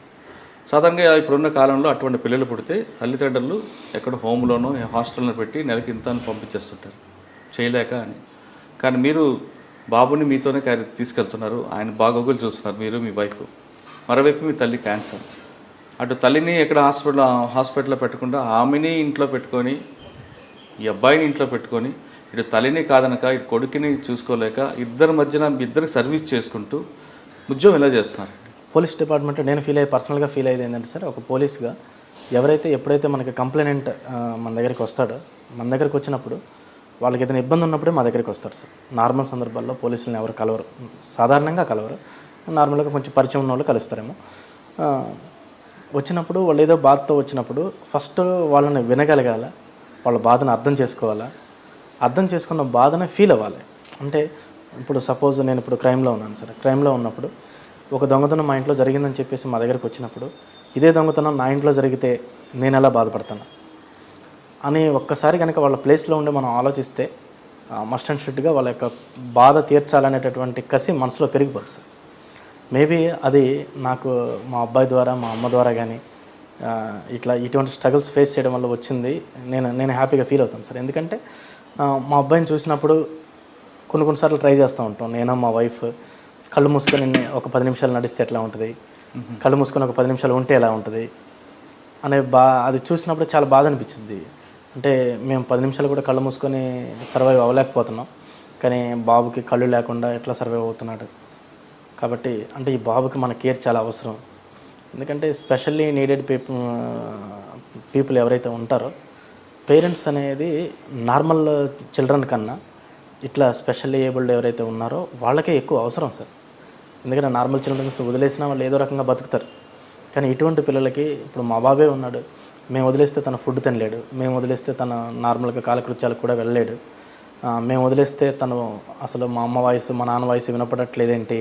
సాధారణంగా ఇప్పుడున్న కాలంలో అటువంటి పిల్లలు పుడితే తల్లిదండ్రులు ఎక్కడ హోమ్లోనో హాస్టల్లో పెట్టి నెలకి ఇంత అని పంపించేస్తుంటారు చేయలేక అని. కానీ మీరు బాబుని మీతోనే తీసుకెళ్తున్నారు, ఆయన బాగోగులు చూస్తున్నారు, మీరు మీ వైఫ్. మరోవైపు మీ తల్లి క్యాన్సర్. అటు తల్లిని ఎక్కడ హాస్పిటల్లో పెట్టకుండా ఆమెని ఇంట్లో పెట్టుకొని, ఈ అబ్బాయిని ఇంట్లో పెట్టుకొని, ఇటు తల్లిని కాదనక ఇటు కొడుకుని చూసుకోలేక ఇద్దరికి సర్వీస్ చేసుకుంటూ ఉద్యోగం ఎలా చేస్తున్నారు? పోలీస్ డిపార్ట్మెంట్ నేను పర్సనల్గా ఫీల్ అయ్యేది ఏంటంటే సార్, ఒక పోలీస్గా ఎప్పుడైతే మనకి కంప్లైనెంట్ మన దగ్గరికి వస్తాడో, మన దగ్గరికి వచ్చినప్పుడు వాళ్ళకి ఏదైనా ఇబ్బంది ఉన్నప్పుడే మా దగ్గరికి వస్తారు సార్. నార్మల్ సందర్భాల్లో పోలీసులను ఎవరు కలవరు, సాధారణంగా కలవరు. నార్మల్గా కొంచెం పరిచయం ఉన్న వాళ్ళు కలుస్తారేమో. వచ్చినప్పుడు వాళ్ళు ఏదో బాధతో వచ్చినప్పుడు ఫస్ట్ వాళ్ళని వినగలగాల, వాళ్ళ బాధను అర్థం చేసుకోవాలా, అర్థం చేసుకున్న బాధనే ఫీల్ అవ్వాలి. అంటే ఇప్పుడు సపోజ్ నేను ఇప్పుడు క్రైమ్లో ఉన్నాను సార్, క్రైమ్లో ఉన్నప్పుడు ఒక దొంగతనం మా ఇంట్లో జరిగిందని చెప్పేసి మా దగ్గరికి వచ్చినప్పుడు ఇదే దొంగతనం నా ఇంట్లో జరిగితే నేను ఎలా బాధపడతాను అని ఒక్కసారి కనుక వాళ్ళ ప్లేస్లో ఉండి మనం ఆలోచిస్తే మస్ట్ అండ్ షుడ్గా వాళ్ళ యొక్క బాధ తీర్చాలనేటటువంటి కసి మనసులో పెరిగిపోతుంది సార్. మేబీ అది నాకు మా అబ్బాయి ద్వారా, మా అమ్మ ద్వారా కానీ ఇటువంటి స్ట్రగుల్స్ ఫేస్ చేయడం వల్ల వచ్చింది. నేను హ్యాపీగా ఫీల్ అవుతాను సార్. ఎందుకంటే మా అబ్బాయిని చూసినప్పుడు కొన్నిసార్లు ట్రై చేస్తూ ఉంటాం. నేను మా వైఫ్ కళ్ళు మూసుకొని ఒక 10 నిమిషాలు నడిస్తే ఎట్లా ఉంటుంది, కళ్ళు మూసుకొని ఒక 10 నిమిషాలు ఉంటే ఎలా ఉంటుంది అనే అది చూసినప్పుడు చాలా బాధ అనిపించింది. అంటే మేము 10 నిమిషాలు కూడా కళ్ళు మూసుకొని సర్వైవ్ అవ్వలేకపోతున్నాం, కానీ బాబుకి కళ్ళు లేకుండా ఎట్లా సర్వైవ్ అవుతున్నాడు. కాబట్టి అంటే ఈ బాబుకి మన కేర్ చాలా అవసరం. ఎందుకంటే స్పెషల్లీ నీడెడ్ పీపుల్ ఎవరైతే ఉంటారో పేరెంట్స్ అనేది నార్మల్ చిల్డ్రన్ కన్నా ఇట్లా స్పెషల్లీ ఏబుల్డ్ ఎవరైతే ఉన్నారో వాళ్ళకే ఎక్కువ అవసరం సార్. ఎందుకంటే నార్మల్ చిల్డ్రన్స్ వదిలేసినా వాళ్ళు ఏదో రకంగా బతుకుతారు. కానీ ఇటువంటి పిల్లలకి ఇప్పుడు మా బాబే ఉన్నాడు, మేము వదిలేస్తే తన ఫుడ్ తినలేడు, మేము వదిలేస్తే తన నార్మల్గా కాలకృత్యాలకు కూడా వెళ్ళలేడు, మేము వదిలేస్తే తను అసలు మా అమ్మ వాయిస్ మా నాన్న వాయిస్ వినపడట్లేదేంటి,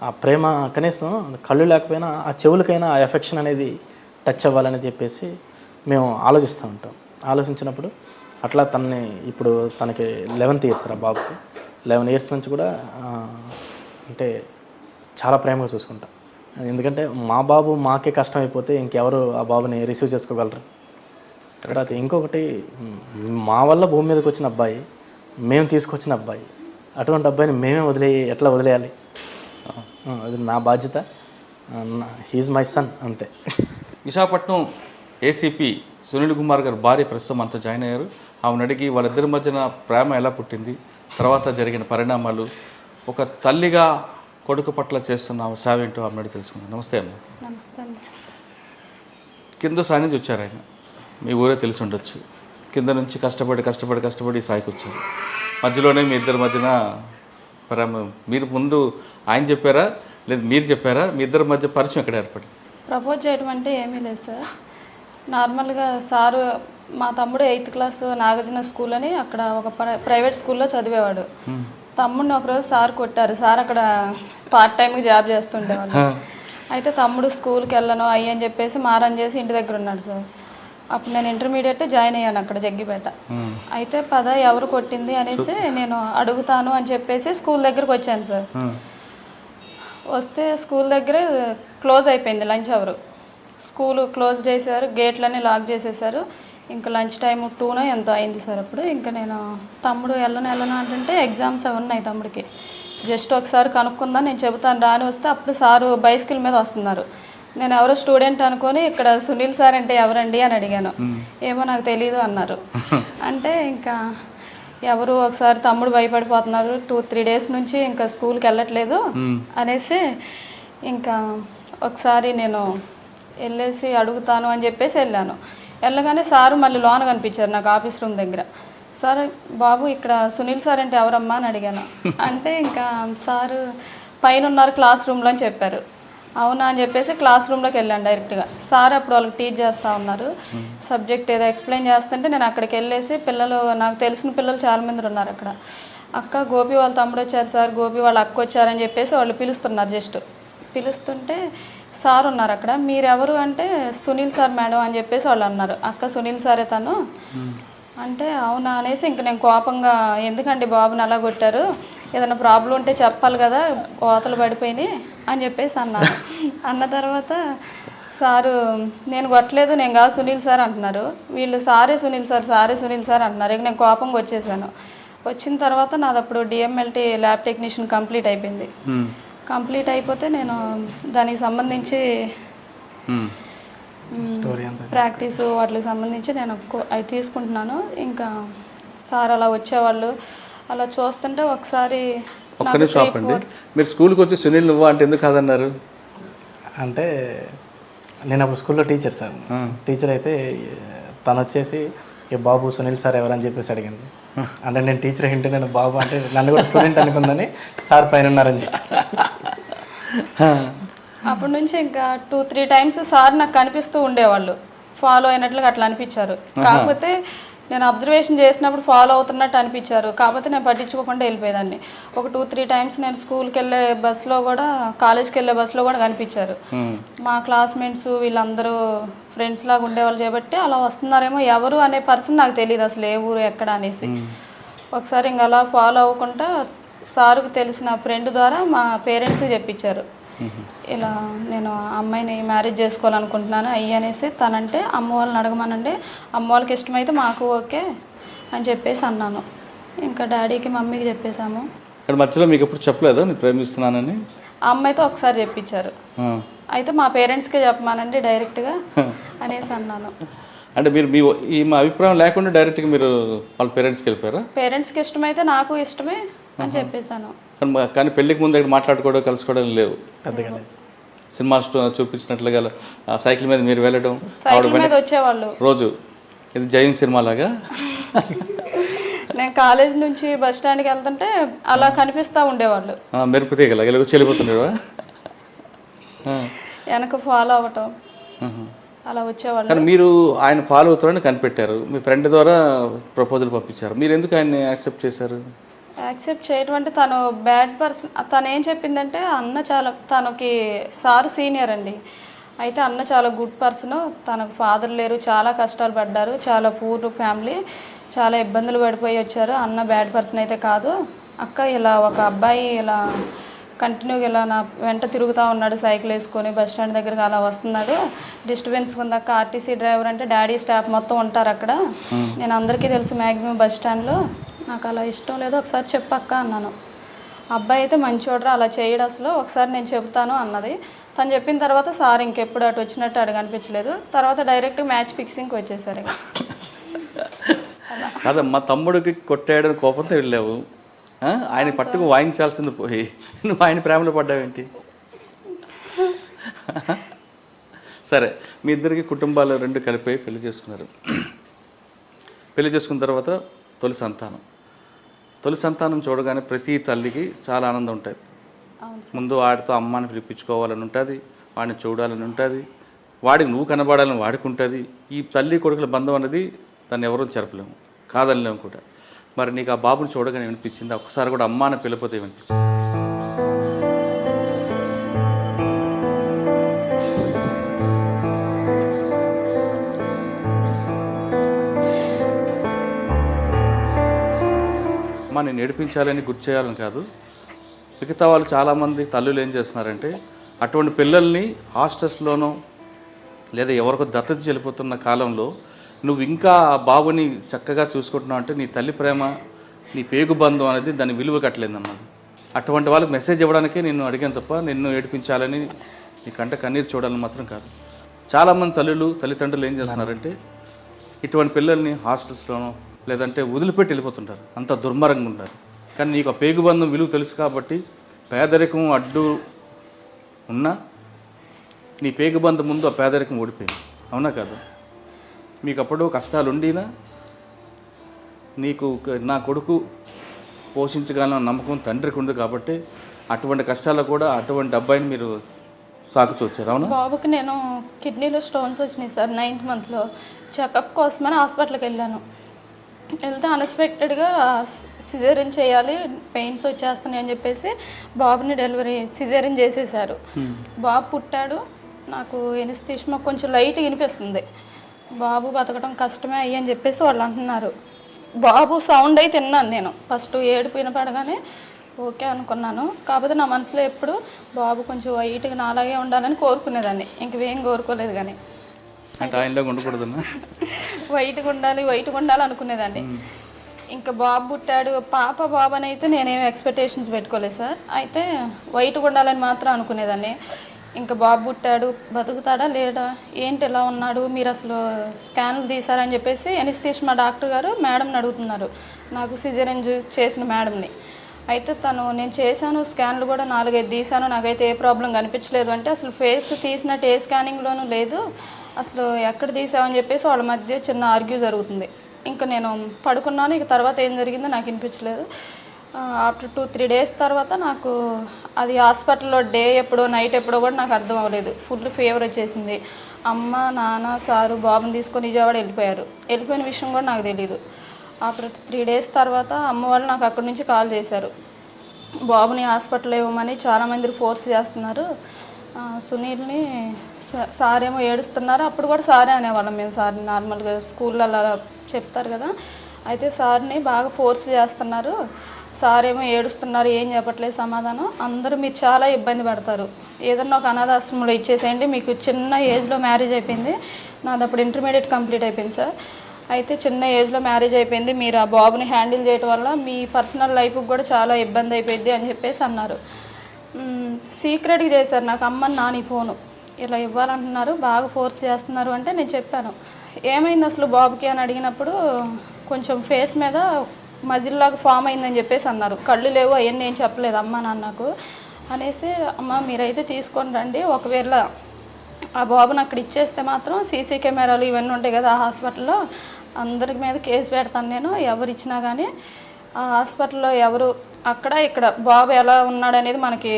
ఆ ప్రేమ కనీసం కళ్ళు లేకపోయినా ఆ చెవులకైనా ఆ ఎఫెక్షన్ అనేది టచ్ అవ్వాలని చెప్పేసి మేము ఆలోచిస్తూ ఉంటాం. ఆలోచించినప్పుడు అట్లా తనని ఇప్పుడు తనకి 11th ఇయర్స్ ఆ బాబుకి 11 years నుంచి కూడా అంటే చాలా ప్రేమగా చూసుకుంటాం. ఎందుకంటే మా బాబు మాకే కష్టం అయిపోతే ఇంకెవరు ఆ బాబుని రిసీవ్ చేసుకోగలరు. తర్వాత ఇంకొకటి, మా వల్ల భూమి మీదకి వచ్చిన అబ్బాయి, మేము తీసుకొచ్చిన అబ్బాయి, అటువంటి అబ్బాయిని మేమే ఎట్లా వదిలేయాలి? అది నా బాధ్యత. హీజ్ మై సన్ అంతే. విశాఖపట్నం ఏసీపీ సునీల్ కుమార్ గారు భార్య ప్రస్తుతం అంతా జాయిన్ అయ్యారు. ఆమెను అడిగి వాళ్ళిద్దరి మధ్యన ప్రేమ ఎలా పుట్టింది, తర్వాత జరిగిన పరిణామాలు, ఒక తల్లిగా కొడుకు పట్ల చేస్తున్న సేవ ఏంటో ఆమె అడిగి తెలుసుకుందాం. నమస్తే అమ్మ. నమస్తే అండి. కింద స్థాయి నుంచి వచ్చారు ఆయన, మీ ఊరే తెలిసి ఉండొచ్చు. కింద నుంచి కష్టపడి ఈ స్థాయికి వచ్చారు. మధ్యలోనే మీ ఇద్దరి మధ్యన ప్రేమ, మీరు ముందు ఆయన చెప్పారా లేదు మీరు చెప్పారా? మీ ఇద్దరి మధ్య పరిచయం ఎక్కడ ఏర్పడింది? ప్రపోజ్ చేయడం అంటే ఏమీ లేదు సార్. నార్మల్గా సారు, మా తమ్ముడు 8th class నాగార్జున స్కూల్ అని అక్కడ ఒక ప్రైవేట్ స్కూల్లో చదివేవాడు. తమ్ముడిని ఒకరోజు సార్ కొట్టారు. సార్ అక్కడ పార్ట్ టైంకి జాబ్ చేస్తుండేవాళ్ళు. అయితే తమ్ముడు స్కూల్కి వెళ్ళను అయ్యి అని చెప్పేసి మారం చేసి ఇంటి దగ్గర ఉన్నాడు సార్. అప్పుడు నేను ఇంటర్మీడియట్ జాయిన్ అయ్యాను అక్కడ జగ్గిపేట. అయితే ఎవరు కొట్టింది అనేసి నేను అడుగుతాను అని చెప్పేసి స్కూల్ దగ్గరకు వచ్చాను సార్. వస్తే స్కూల్ దగ్గరే క్లోజ్ అయిపోయింది లంచ్ అవర్. స్కూల్ క్లోజ్ చేశారు, గేట్లన్నీ లాక్ చేసేసారు. ఇంకా లంచ్ టైం 2 ఎంతో అయింది సార్. అప్పుడు ఇంకా నేను తమ్ముడు వెళ్ళను అంటుంటే ఎగ్జామ్స్ ఉన్నాయి తమ్ముడికి, జస్ట్ ఒకసారి కనుక్కుందా నేను చెబుతాను రాని వస్తే అప్పుడు సారు బైసికల్ మీద వస్తున్నారు. నేను ఎవరో స్టూడెంట్ అనుకొని ఇక్కడ సునీల్ సార్ అంటే ఎవరండి అని అడిగాను. ఏమో నాకు తెలీదు అన్నారు. అంటే ఇంకా ఎవరు ఒకసారి తమ్ముడు భయపడిపోతున్నారు, 2-3 days నుంచి ఇంకా స్కూల్కి వెళ్ళట్లేదు అనేసి ఇంకా ఒకసారి నేను వెళ్ళేసి అడుగుతాను అని చెప్పేసి వెళ్ళాను. వెళ్ళగానే సారు మళ్ళీ లోన కనిపించారు నాకు ఆఫీస్ రూమ్ దగ్గర. సార్ బాబు ఇక్కడ సునీల్ సార్ అంటే ఎవరమ్మా అని అడిగాను. అంటే ఇంకా సారు పైన ఉన్నారు క్లాస్ రూమ్లో అని చెప్పారు. అవునా అని చెప్పేసి క్లాస్ రూమ్లోకి వెళ్ళాను డైరెక్ట్గా. సార్ అప్పుడు వాళ్ళకి టీచ్ చేస్తూ ఉన్నారు, సబ్జెక్ట్ ఏదో ఎక్స్ప్లెయిన్ చేస్తుంటే నేను అక్కడికి వెళ్ళేసి పిల్లలు, నాకు తెలిసిన పిల్లలు చాలామంది ఉన్నారు అక్కడ. అక్క గోపి వాళ్ళ తమ్ముడు వచ్చారు సార్, గోపి వాళ్ళ అక్క వచ్చారని చెప్పేసి వాళ్ళు పిలుస్తున్నారు. జస్ట్ పిలుస్తుంటే సార్ ఉన్నారు అక్కడ. మీరెవరు అంటే సునీల్ సార్ మేడం అని చెప్పేసి వాళ్ళు అన్నారు. అక్క సునీల్ సారే తను అంటే అవునా అనేసి ఇంక నేను కోపంగా, ఎందుకండి బాబుని అలా కొట్టారు, ఏదైనా ప్రాబ్లం ఉంటే చెప్పాలి కదా, కోతలు పడిపోయినాయి అని చెప్పేసి అన్నారు. అన్న తర్వాత సారు నేను కొట్టలేదు, నేను కాదు సునీల్ సార్ అంటున్నారు. వీళ్ళు సారే సునీల్ సార్ అంటున్నారు. ఇక నేను కోపంగా వచ్చేసాను. వచ్చిన తర్వాత నాది అప్పుడు DMLT ల్యాబ్ టెక్నీషియన్ కంప్లీట్ అయిపోయింది. కంప్లీట్ అయిపోతే నేను దానికి సంబంధించి ప్రాక్టీస్ వాటికి సంబంధించి నేను అవి తీసుకుంటున్నాను. ఇంకా సార్ అలా వచ్చేవాళ్ళు, అలా చూస్తుంటే ఒకసారి మీరు స్కూల్కి వచ్చి సునీల్ నువ్వు అంటే ఎందుకు కాదన్నారు? అంటే నేను అప్పుడు స్కూల్లో టీచర్ సార్. టీచర్ అయితే తను వచ్చేసి ఏ బాబు సునీల్ సార్ ఎవరని చెప్పేసి అడిగింది. అంటే నేను టీచర్ ఏంటి, నేను బాబు అంటే నన్ను కూడా స్టూడెంట్ అనుకుందని సార్ పైన ఉన్నారని చెప్పి అప్పటి నుంచి ఇంకా 2-3 times సార్ నాకు కనిపిస్తూ ఉండేవాళ్ళు, ఫాలో అయినట్లుగా అట్లా అనిపించారు. కాకపోతే నేను అబ్జర్వేషన్ చేసినప్పుడు ఫాలో అవుతున్నట్టు అనిపించారు. కాకపోతే నేను పట్టించుకోకుండా వెళ్ళిపోయేదాన్ని. ఒక 2-3 times నేను స్కూల్కి వెళ్ళే బస్సులో కూడా, కాలేజ్కి వెళ్ళే బస్సులో కూడా కనిపించారు. మా క్లాస్మేట్స్ వీళ్ళందరూ ఫ్రెండ్స్ లాగా ఉండేవాళ్ళు కాబట్టి అలా వస్తున్నారేమో, ఎవరు అనే పర్సన్ నాకు తెలియదు అసలు ఏ ఊరు ఎక్కడ అనేసి. ఒకసారి ఇంకా అలా ఫాలో అవ్వకుండా సార్కు తెలిసిన ఫ్రెండ్ ద్వారా మా పేరెంట్స్కి చెప్పించారు, ఇలా నేను అమ్మాయిని మ్యారేజ్ చేసుకోవాలనుకుంటున్నాను అయ్యి అనేసి. తనంటే అమ్మ వాళ్ళని అడగమనండి, అమ్మ వాళ్ళకి ఇష్టమైతే మాకు ఓకే అని చెప్పేసి అన్నాను. ఇంకా డాడీకి మమ్మీకి చెప్పేశాము. మధ్యలో మీకు ఎప్పుడు చెప్పలేదు నేను ప్రేమిస్తున్నానని? ఆ అమ్మాయితో ఒకసారి చెప్పించారు. అయితే మా పేరెంట్స్కే చెప్పమానండి డైరెక్ట్గా అనేసి అన్నాను. అంటే మీరు మా అభిప్రాయం లేకుండా డైరెక్ట్గా మీరు వాళ్ళ పేరెంట్స్కి వెళ్ళిపోయారా? పేరెంట్స్కి ఇష్టమైతే నాకు ఇష్టమే అని చెప్పేశాను. కానీ పెళ్ళికి ముందు దగ్గర మాట్లాడుకోవడం కలుసుకోవడం లేవు? పెద్దగా లేదు. సినిమా చూపించినట్లుగా సైకిల్ మీద మీరు వెళ్ళడం, సైకిల్ మీద వచ్చేవాళ్ళు రోజు ఇది జయం సినిమా లాగా. నేను కాలేజ్ నుంచి బస్ స్టాండ్కి వెళ్తుంటే అలా కనిపిస్తూ ఉండేవాళ్ళు, మెరుపు తీగల ఇలా చెల్లిపోతున్నాడు. వెనక ఫాలో అవ్వటం అలా వచ్చేవాళ్ళు. కానీ మీరు ఆయన ఫాలో అవుతారని కనిపెట్టారు, మీ ఫ్రెండ్ ద్వారా ప్రపోజల్ పంపించారు, మీరు ఎందుకు ఆయన్ని యాక్సెప్ట్ చేశారు? యాక్సెప్ట్ చేయటం అంటే తను బ్యాడ్ పర్సన్. తను ఏం చెప్పిందంటే అన్న చాలా, తనకి సార్ సీనియర్ అండి, అయితే అన్న చాలా గుడ్ పర్సన్, తనకు ఫాదర్ లేరు, చాలా కష్టాలు పడ్డారు, చాలా పూర్ ఫ్యామిలీ, చాలా ఇబ్బందులు పడిపోయి వచ్చారు. అన్న బ్యాడ్ పర్సన్ అయితే కాదు అక్క, ఇలా ఒక అబ్బాయి ఇలా కంటిన్యూగా ఇలా నా వెంట తిరుగుతూ ఉన్నాడు, సైకిల్ వేసుకొని బస్ స్టాండ్ దగ్గరకు అలా వస్తున్నాడు, డిస్టర్బెన్స్ ఉందక్క. ఆర్టీసీ డ్రైవర్ అంటే డాడీ స్టాఫ్ మొత్తం ఉంటారు అక్కడ, నేను అందరికీ తెలుసు మ్యాక్సిమం బస్ స్టాండ్లో, నాకు అలా ఇష్టం లేదు, ఒకసారి చెప్పక్క అన్నాను. అబ్బాయి అయితే మంచోడ్రా, అలా చేయడు అసలు, ఒకసారి నేను చెప్తాను అన్నది. తను చెప్పిన తర్వాత సార్ ఇంకెప్పుడు అటు వచ్చినట్టు అడుగు అనిపించలేదు. తర్వాత డైరెక్ట్ మ్యాచ్ ఫిక్సింగ్కి వచ్చేసారు. కాదమ్మా, తమ్ముడికి కొట్టాడని కోపంతో వెళ్ళావు, ఆయన పట్టుకు వాయించాల్సింది పోయి నువ్వు ఆయన ప్రేమలో పడ్డావేంటి? సరే, మీ ఇద్దరికి కుటుంబాలు రెండు కలిపి పెళ్లి చేసుకున్నారు. పెళ్లి చేసుకున్న తర్వాత తొలి సంతానం చూడగానే ప్రతి తల్లికి చాలా ఆనందం ఉంటుంది. ముందు వాడితో అమ్మాని పిలిపించుకోవాలని ఉంటుంది, వాడిని చూడాలని ఉంటుంది, వాడికి నువ్వు కనబడాలని వాడికి ఉంటుంది. ఈ తల్లి కొడుకుల బంధం అనేది దాన్ని ఎవరూ చెరపలేము, కాదనిలేము కూడా. మరి నీకు ఆ బాబుని చూడగానే ఏమనిపించింది? ఒక్కసారి కూడా అమ్మాని పిలపోతే ఏమనిపించింది? అమ్మ నేను ఏడిపించాలని గుర్తు చేయాలని కాదు, మిగతా వాళ్ళు చాలామంది తల్లులు ఏం చేస్తున్నారంటే అటువంటి పిల్లల్ని హాస్టల్స్లోనో లేదా ఎవరికో దత్తత చెల్లిపోతున్న కాలంలో నువ్వు ఇంకా ఆ బాబుని చక్కగా చూసుకుంటున్నావు అంటే నీ తల్లి ప్రేమ, నీ పేగు బంధం అనేది దాని విలువ కట్టలేదన్నమాట. అటువంటి వాళ్ళకి మెసేజ్ ఇవ్వడానికే నిన్ను అడిగాను తప్ప నిన్ను ఏడిపించాలని, నీ కంట కన్నీరు చూడాలని మాత్రం కాదు. చాలామంది తల్లిదండ్రులు ఏం చేస్తున్నారంటే ఇటువంటి పిల్లల్ని హాస్టల్స్లోనో లేదంటే వదిలిపెట్టి వెళ్ళిపోతుంటారు, అంత దుర్మార్గంగా ఉంటారు. కానీ నీకు ఆ పేగు బంధం విలువ తెలుసు కాబట్టి పేదరికం అడ్డు ఉన్నా నీ పేగు బంధం ముందు ఆ పేదరికం ఓడిపోయింది, అవునా కాదు? మీకు అప్పుడు కష్టాలు ఉండినా నీకు నా కొడుకు పోషించగలన నమ్మకం తండ్రికి ఉంది కాబట్టి అటువంటి కష్టాల్లో కూడా అటువంటి అబ్బాయిని మీరు సాగుతూ వచ్చారు, అవునా? బాబుకి నేను కిడ్నీలో స్టోన్స్ వచ్చినాయి సార్, 9th మంత్లో చెకప్ కోసమని హాస్పిటల్కి వెళ్ళాను. వెళ్తే అన్ఎక్స్పెక్టెడ్గా సిజేరియన్ చేయాలి, పెయిన్స్ వచ్చేస్తున్నాయి అని చెప్పేసి బాబుని సిజేరియన్ చేసేసారు. బాబు పుట్టాడు, నాకు ఎనిస్థీషియా కొంచెం లైట్ వినిపిస్తుంది, బాబు బతకడం కష్టమే అయ్యి అని చెప్పేసి వాళ్ళు అంటున్నారు. బాబు సౌండ్ అయితే విన్నాను నేను, ఫస్ట్ ఏడుపు వినపడగానే ఓకే అనుకున్నాను. కాకపోతే నా మనసులో ఎప్పుడు బాబు కొంచెం వైట్గా నాలాగే ఉండాలని కోరుకునేదాన్ని, ఇంకేం కోరుకోలేదు. కానీ అంటే ఆయనలో ఉండకూడదన్నా, వైట్గా ఉండాలి అనుకునేదాన్ని. ఇంకా బాబు పుట్టాడు, బాబు అని అయితే నేనేమి ఎక్స్పెక్టేషన్స్ పెట్టుకోలేదు సార్, అయితే వైట్గా ఉండాలని మాత్రం అనుకునేదాన్ని. ఇంకా బాబు పుట్టాడు, బతుకుతాడా లేడా ఏంటి ఎలా ఉన్నాడు, మీరు అసలు స్కాన్లు తీసారని చెప్పేసి ఎనిస్థీషియా డాక్టర్ గారు మేడంని అడుగుతున్నారు, నాకు సిజేరియన్ చేసిన మేడంని. అయితే నేను చేశాను, స్కాన్లు కూడా 4-5 తీసాను, నాకైతే ఏ ప్రాబ్లం కనిపించలేదు అంటే అసలు ఫేస్ తీసినట్టు ఏ స్కానింగ్లోనూ లేదు, అసలు ఎక్కడ తీసామని చెప్పేసి వాళ్ళ మధ్య చిన్న ఆర్గ్యూ జరుగుతుంది. ఇంకా నేను పడుకున్నాను, ఇక తర్వాత ఏం జరిగిందో నాకు వినిపించలేదు. ఆఫ్టర్ 2-3 డేస్ తర్వాత నాకు అది హాస్పిటల్లో డే ఎప్పుడో నైట్ ఎప్పుడో కూడా నాకు అర్థం అవ్వలేదు, ఫుల్ ఫీవర్ వచ్చేసింది. అమ్మ నాన్న సారు బాబుని తీసుకొని విజయవాడ వెళ్ళిపోయిన విషయం కూడా నాకు తెలీదు. ఆఫ్టర్ 3 డేస్ తర్వాత అమ్మ వాళ్ళు నాకు అక్కడి నుంచి కాల్ చేశారు, బాబుని హాస్పిటల్ ఇవ్వమని చాలామంది ఫోర్స్ చేస్తున్నారు, సునీల్ని సార్ ఏమో ఏడుస్తున్నారు. అప్పుడు కూడా సారే అనేవాళ్ళం మేము, సార్ నార్మల్గా స్కూల్లో అలా చెప్తారు కదా, అయితే సార్ని బాగా ఫోర్స్ చేస్తున్నారు, సార్ ఏమో ఏడుస్తున్నారు, ఏం చెప్పట్లేదు సమాధానం, అందరూ మీరు చాలా ఇబ్బంది పడతారు, ఏదన్నా ఒక అనాథాశ్రమంలో ఇచ్చేసేయండి, మీకు చిన్న ఏజ్లో మ్యారేజ్ అయిపోయింది, నాది అప్పుడు ఇంటర్మీడియట్ కంప్లీట్ అయిపోయింది సార్, అయితే చిన్న ఏజ్లో మ్యారేజ్ అయిపోయింది, మీరు ఆ బాబుని హ్యాండిల్ చేయడం వల్ల మీ పర్సనల్ లైఫ్కి కూడా చాలా ఇబ్బంది అయిపోయింది అని చెప్పేసి అన్నారు. సీక్రెట్గా చేశారు నాకు అమ్మ నాని ఫోను, ఇలా ఇవ్వాలంటున్నారు, బాగా ఫోర్స్ చేస్తున్నారు అంటే నేను చెప్పాను, ఏమైంది అసలు బాబుకి అని అడిగినప్పుడు కొంచెం ఫేస్ మీద మజిల్లాగా ఫామ్ అయిందని చెప్పేసి అన్నారు, కళ్ళు లేవు అవన్నీ ఏం చెప్పలేదు అమ్మ నాన్నకు అనేసి, అమ్మ మీరైతే తీసుకొని రండి, ఒకవేళ ఆ బాబుని అక్కడ ఇచ్చేస్తే మాత్రం సీసీ కెమెరాలు ఇవన్నీ ఉంటాయి కదా ఆ హాస్పిటల్లో, అందరి మీద కేసు పెడతాను నేను, ఎవరు ఇచ్చినా కానీ. ఆ హాస్పిటల్లో ఎవరు అక్కడ ఇక్కడ బాబు ఎలా ఉన్నాడనేది మనకి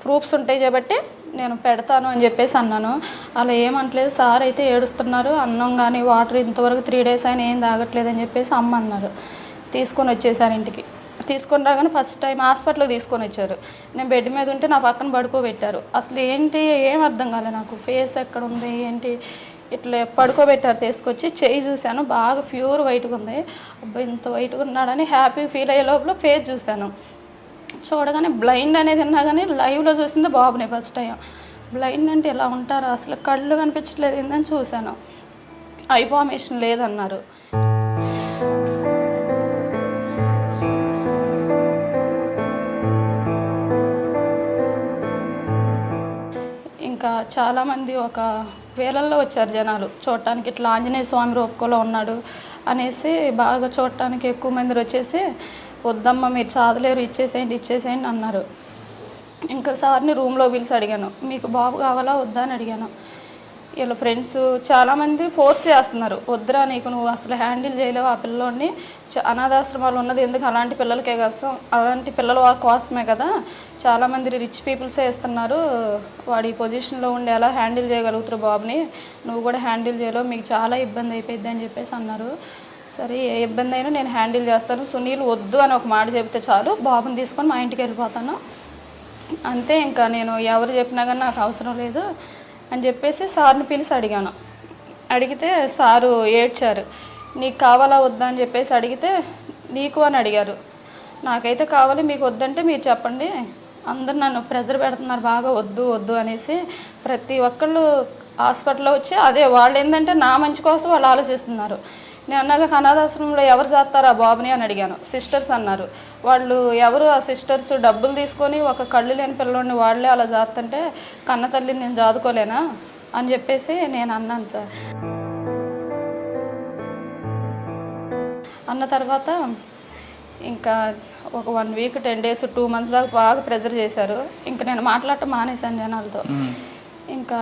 ప్రూఫ్స్ ఉంటాయి కాబట్టి నేను పెడతాను అని చెప్పేసి అన్నాను. అలా ఏమంటలేదు, సార్ అయితే ఏడుస్తున్నారు, అన్నం కానీ వాటర్ ఇంతవరకు 3 days అయినా ఏం తాగట్లేదు అని చెప్పేసి అమ్మ అన్నారు. తీసుకొని వచ్చేసారు ఇంటికి. తీసుకొని రాగానే ఫస్ట్ టైం హాస్పిటల్కి తీసుకొని వచ్చారు. నేను బెడ్ మీద ఉంటే నా పక్కన పడుకోబెట్టారు. అసలు ఏంటి ఏం అర్థం కాలేదు నాకు, ఫేస్ ఎక్కడ ఉంది ఏంటి, ఇట్లా పడుకోబెట్టారు. తీసుకొచ్చి చెయ్యి చూశాను, బాగా ప్యూర్ వైట్గా ఉంది. అబ్బాయి ఇంత వైట్గా ఉన్నాడని హ్యాపీ ఫీల్ అయ్యే లోపల ఫేస్ చూశాను. చూడగానే బ్లైండ్ అనేది ఉన్నా కానీ లైవ్లో చూసింది బాబుని ఫస్ట్ టైం. బ్లైండ్ అంటే ఇలా ఉంటారు, అసలు కళ్ళు కనిపించట్లేదు ఏందని చూశాను. ఐ ఫార్మేషన్ లేదన్నారు. ఇంకా చాలామంది ఒక వేలల్లో వచ్చారు జనాలు చూడటానికి. ఇట్లా ఆంజనేయ స్వామి రూపంలో ఉన్నాడు అనేసి బాగా చూడటానికి ఎక్కువ మంది వచ్చేసి, వద్దమ్మా మీరు చాదలేరు, ఇచ్చేసేయండి అన్నారు. ఇంకా సార్ని రూమ్లో పిలిచి అడిగాను, మీకు బాబు కావాలా వద్దా అని అడిగాను. వీళ్ళ ఫ్రెండ్స్ చాలామంది ఫోర్స్ చేస్తున్నారు, వద్దురా నీకు నువ్వు అసలు హ్యాండిల్ చేయలేవు ఆ పిల్లోడిని, అనాథాశ్రమాలు ఉన్నది ఎందుకు, అలాంటి పిల్లలకే కోసం, అలాంటి పిల్లల కోసమే కదా, చాలామంది రిచ్ పీపుల్సే ఇస్తున్నారు, వాడి పొజిషన్లో ఉండి ఎలా హ్యాండిల్ చేయగలుగుతారు బాబుని, నువ్వు కూడా హ్యాండిల్ చేయలేవు, మీకు చాలా ఇబ్బంది అయిపోయింది అని చెప్పేసి అన్నారు. సరే ఏ ఇబ్బంది అయినా నేను హ్యాండిల్ చేస్తాను, సునీల్ వద్దు అని ఒక మాట చెప్తే చాలు, బాబుని తీసుకొని మా ఇంటికి వెళ్ళిపోతాను అంతే, ఇంకా నేను ఎవరు చెప్పినా కానీ నాకు అవసరం లేదు అని చెప్పేసి సార్ని పిలిచి అడిగాను. అడిగితే సారు ఏడ్చారు. నీకు కావాలా వద్దా అని చెప్పేసి అడిగితే నీకు అని అడిగారు. నాకైతే కావాలి, మీకు వద్దంటే మీరు చెప్పండి, అందరు నన్ను ప్రెజర్ పెడుతున్నారు బాగా, వద్దు వద్దు అనేసి. ప్రతి ఒక్కళ్ళు హాస్పిటల్లో వచ్చి అదే వాళ్ళు ఏంటంటే నా మంచి కోసం వాళ్ళు ఆలోచిస్తున్నారు. నేను అన్నాక అనాథాశ్రమంలో ఎవరు చేస్తారు ఆ బాబుని అని అడిగాను. సిస్టర్స్ అన్నారు. వాళ్ళు ఎవరు ఆ సిస్టర్స్ డబ్బులు తీసుకొని ఒక కళ్ళు లేని పిల్లోడిని వాళ్ళే అలా చేస్తుంటే కన్న తల్లిని నేను చదువుకోలేనా అని చెప్పేసి నేను అన్నాను సార్. అన్న తర్వాత ఇంకా ఒక 1 week 10 days 2 months దాకా బాగా ప్రెజర్ చేశారు. ఇంకా నేను మాట్లాడటం మానేశాను జనాలతో. ఇంకా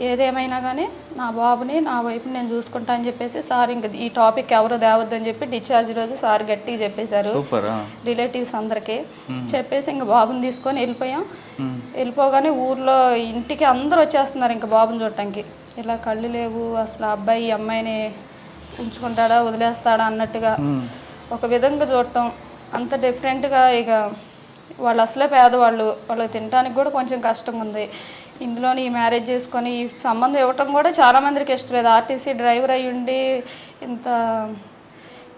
ఏదేమైనా కానీ నా బాబుని నా వైపుని నేను చూసుకుంటా అని చెప్పేసి సార్ ఇంకా ఈ టాపిక్ ఎవరు తేవద్దని చెప్పి డిశ్చార్జ్ రోజు సార్ గట్టిగా చెప్పేశారు రిలేటివ్స్ అందరికీ. చెప్పేసి ఇంకా బాబుని తీసుకొని వెళ్ళిపోయాం. వెళ్ళిపోగానే ఊర్లో ఇంటికి అందరూ వచ్చేస్తున్నారు ఇంకా బాబుని చూడటానికి. ఇలా కళ్ళు లేవు, అసలు అబ్బాయి ఈ అమ్మాయిని ఉంచుకుంటాడా వదిలేస్తాడా అన్నట్టుగా ఒక విధంగా చూడటం అంత డిఫరెంట్గా. ఇక వాళ్ళు అసలే పేదవాళ్ళు, వాళ్ళకి తినడానికి కూడా కొంచెం కష్టంగా ఉంది. ఇందులోని ఈ మ్యారేజ్ చేసుకొని ఈ సంబంధం ఇవ్వటం కూడా చాలామందికి ఇష్టం లేదు. ఆర్టీసీ డ్రైవర్ అయ్యి ఉండి ఇంత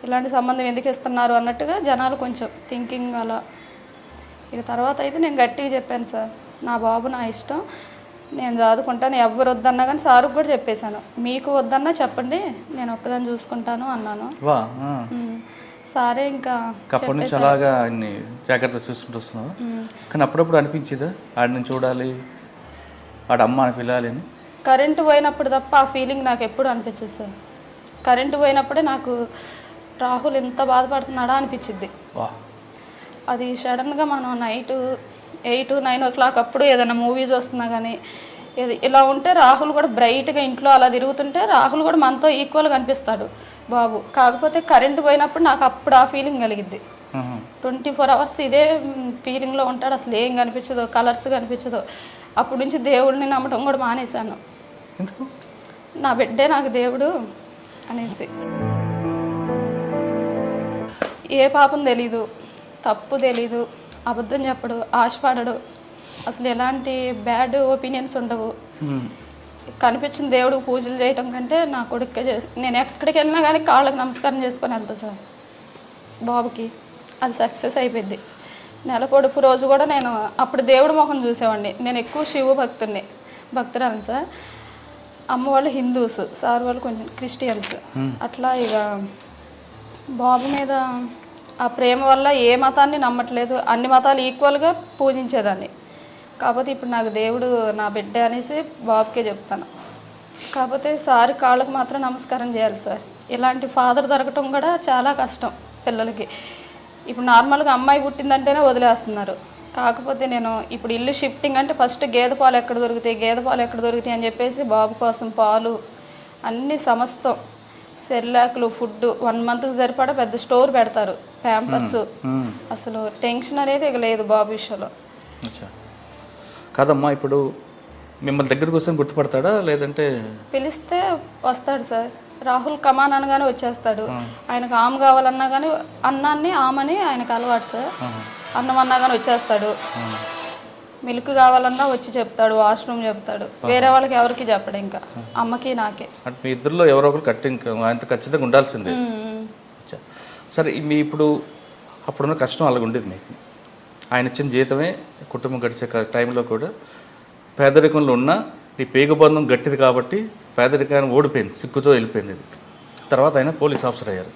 ఇలాంటి సంబంధం ఎందుకు ఇస్తున్నారు అన్నట్టుగా జనాలు కొంచెం థింకింగ్ అలా. ఇక తర్వాత అయితే నేను గట్టిగా చెప్పాను, సార్ నా బాబు నా ఇష్టం, నేను చదువుకుంటాను, ఎవరు వద్దన్నా కానీ సార్కి కూడా చెప్పేశాను, మీకు వద్దన్నా చెప్పండి నేను ఒక్కదాన్ని చూసుకుంటాను అన్నాను. సారే ఇంకా అప్పటి నుంచి అలాగా అన్ని జాగ్రత్తగా చూసుకుంటూ వస్తున్నావు. కానీ అప్పుడప్పుడు అనిపించిందా ఆడిని చూడాలి, ఆడ అమ్మ అని పిల్లాలి అని? కరెంటు పోయినప్పుడు తప్ప ఆ ఫీలింగ్ నాకు ఎప్పుడు అనిపించదు సార్. కరెంటు పోయినప్పుడే నాకు రాహుల్ ఎంత బాధపడుతున్నాడా అనిపించింది. అది సడన్గా మనం నైట్ 8-9 o'clock అప్పుడు ఏదైనా మూవీస్ వస్తున్నా కానీ ఇలా ఉంటే రాహుల్ కూడా బ్రైట్గా ఇంట్లో అలా తిరుగుతుంటే రాహుల్ కూడా మనతో ఈక్వల్గా అనిపిస్తాడు బాబు. కాకపోతే కరెంటు పోయినప్పుడు నాకు అప్పుడు ఆ ఫీలింగ్ కలిగిద్ది. 24 hours ఇదే ఫీలింగ్లో ఉంటాడు, అసలు ఏం కనిపించదు, కలర్స్ కనిపించదు. అప్పటి నుంచి దేవుడిని నమ్మటం కూడా మానేశాను. నా బిడ్డే నాకు దేవుడు అనేసి. ఏ పాపం తెలీదు, తప్పు తెలీదు, అబద్ధం చెప్పడు, ఆశపడడు, అసలు ఎలాంటి బ్యాడ్ ఒపీనియన్స్ ఉండవు. కనిపించిన దేవుడికి పూజలు చేయటం కంటే నా కొడుకే నేను ఎక్కడికి వెళ్ళినా కానీ కాళ్ళకి నమస్కారం చేసుకొని వెళ్తా సార్ బాబుకి. అది సక్సెస్ అయిపోయింది. నెల పొడుపు రోజు కూడా నేను అప్పుడు దేవుడి ముఖం చూసేవాడిని. నేను ఎక్కువ శివ భక్తురాలను సార్. అమ్మ వాళ్ళు హిందూస్, సార్ వాళ్ళు కొంచెం క్రిస్టియన్స్. అట్లా ఇక బాబు మీద ఆ ప్రేమ వల్ల ఏ మతాన్ని నమ్మట్లేదు, అన్ని మతాలు ఈక్వల్గా పూజించేదాన్ని. కాకపోతే ఇప్పుడు నాకు దేవుడు నా బిడ్డ అనేసి బాబుకే చెప్తాను. కాకపోతే సార్ కాళ్ళకు మాత్రం నమస్కారం చేయాలి సార్. ఇలాంటి ఫాదర్ దొరకటం కూడా చాలా కష్టం పిల్లలకి. ఇప్పుడు నార్మల్గా అమ్మాయి పుట్టిందంటేనే వదిలేస్తున్నారు. కాకపోతే నేను ఇప్పుడు ఇల్లు షిఫ్టింగ్ అంటే ఫస్ట్ గేదె పాలు ఎక్కడ దొరుకుతాయి అని చెప్పేసి బాబు కోసం పాలు అన్నీ సమస్తం సెర్లాకులు ఫుడ్ 1 మంత్కి సరిపడా పెద్ద స్టోర్ పెడతారు, ప్యాంపర్స్. అసలు టెన్షన్ అనేది ఇక లేదు బాబు విషయంలో. అచ్చా. కాదమ్మా, ఇప్పుడు మిమ్మల్ని దగ్గరకు వస్తే గుర్తుపడతాడా లేదంటే? పిలిస్తే వస్తాడు సార్. రాహుల్ కమాన్ అనగానే వచ్చేస్తాడు. ఆయనకు ఆమె కావాలన్నా కానీ అన్నాన్ని ఆమని ఆయనకు అలవాటు సార్. అన్నం అన్నా కానీ వచ్చేస్తాడు. మిల్క్ కావాలన్నా వచ్చి చెప్తాడు, వాష్రూమ్ చెప్తాడు. వేరే వాళ్ళకి ఎవరికి చెప్పడు, ఇంకా అమ్మకి నాకే. అంటే మీ ఇద్దరిలో ఎవరో ఒకరు ఆయనతో ఖచ్చితంగా ఉండాల్సిందే. అచ్చా. సరే, మీ ఇప్పుడు అప్పుడున్న కష్టం అలాగ ఉండేది మీకు. ఆయన ఇచ్చిన జీతమే కుటుంబం గడిచే టైంలో కూడా పేదరికంలో ఉన్న ఈ పేగుబంధం గట్టిది కాబట్టి పేదరికాన్ని ఓడిపోయింది, సిగ్గుతో వెళ్ళిపోయింది. తర్వాత ఆయన పోలీస్ ఆఫీసర్ అయ్యారు.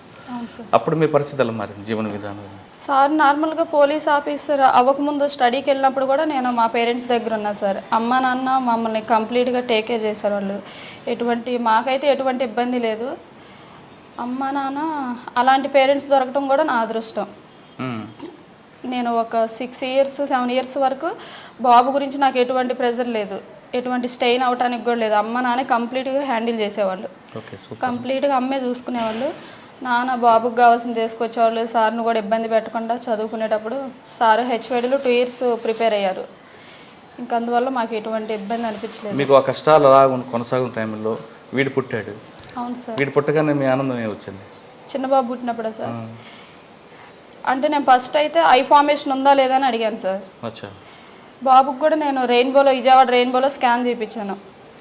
అప్పుడు మీ పరిస్థితి ఎలా మారింది, జీవన విధానం? సార్ నార్మల్గా పోలీస్ ఆఫీసర్ అవ్వకముందు స్టడీకి వెళ్ళినప్పుడు కూడా నేను మా పేరెంట్స్ దగ్గర ఉన్నా సార్. అమ్మ నాన్న మమ్మల్ని కంప్లీట్గా టేక్ కేర్ చేశారు వాళ్ళు. మాకైతే ఎటువంటి ఇబ్బంది లేదు. అమ్మ నాన్న అలాంటి పేరెంట్స్ దొరకడం కూడా నా అదృష్టం. నేను ఒక 6 ఇయర్స్ 7 ఇయర్స్ వరకు బాబు గురించి నాకు ఎటువంటి ప్రెజర్ లేదు, ఎటువంటి స్టెయిన్ అవడానికి కూడా లేదు. అమ్మ నాన్న కంప్లీట్గా హ్యాండిల్ చేసేవాళ్ళు, కంప్లీట్గా అమ్మే చూసుకునేవాళ్ళు. నాన్న బాబుకి కావాల్సింది తీసుకొచ్చేవాళ్ళు. సార్ను కూడా ఇబ్బంది పెట్టకుండా చదువుకునేటప్పుడు సార్ హెచ్వైడీలో 2 ఇయర్స్ ప్రిపేర్ అయ్యారు. ఇంకా అందువల్ల మాకు ఎటువంటి ఇబ్బంది అనిపించలేదు. మీకు ఆ కష్టాలు అలా కొనసాగుతున్న టైంలో వీడు పుట్టాడు. అవును సార్. వీడు పుట్టగానే మీ ఆనందం ఏమొచ్చింది? చిన్న బాబు పుట్టినప్పుడే సార్. అంటే నేను ఫస్ట్ అయితే ఐ ఫార్మేషన్ ఉందా లేదా అని అడిగాను సార్. అచ్చా. బాబుకి కూడా నేను విజయవాడ రెయిన్బోలో స్కాన్ చూపించాను.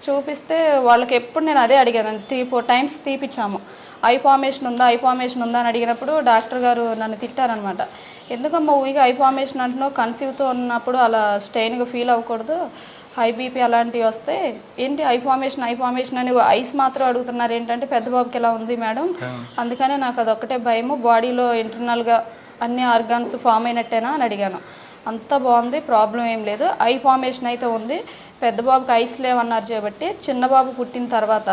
చూపిస్తే వాళ్ళకి ఎప్పుడు నేను అదే అడిగాను. 3-4 టైమ్స్ తీపిచ్చాము. ఐ ఫార్మేషన్ ఉందా అని అడిగినప్పుడు డాక్టర్ గారు నన్ను తిట్టారనమాట. ఎందుకమ్మా ఊరిగా ఐ ఫార్మేషన్ అంటున్నావు, కన్సీవ్తో ఉన్నప్పుడు అలా స్టెయిన్గా ఫీల్ అవ్వకూడదు, హై బీపీ అలాంటివి వస్తే ఏంటి ఐ ఫార్మేషన్ అని ఐస్ మాత్రం అడుగుతున్నారు ఏంటంటే, పెద్ద బాబుకి ఎలా ఉంది మేడం, అందుకనే నాకు అదొక్కటే భయము, బాడీలో ఇంటర్నల్గా అన్ని ఆర్గాన్స్ ఫామ్ అయినట్టేనా అని అడిగాను. అంతా బాగుంది, ప్రాబ్లం ఏం లేదు. ఐ ఫార్మేషన్ అయితే ఉంది, పెద్ద బాబుకి ఐస్ లేవన్నారు కాబట్టి చిన్న బాబు పుట్టిన తర్వాత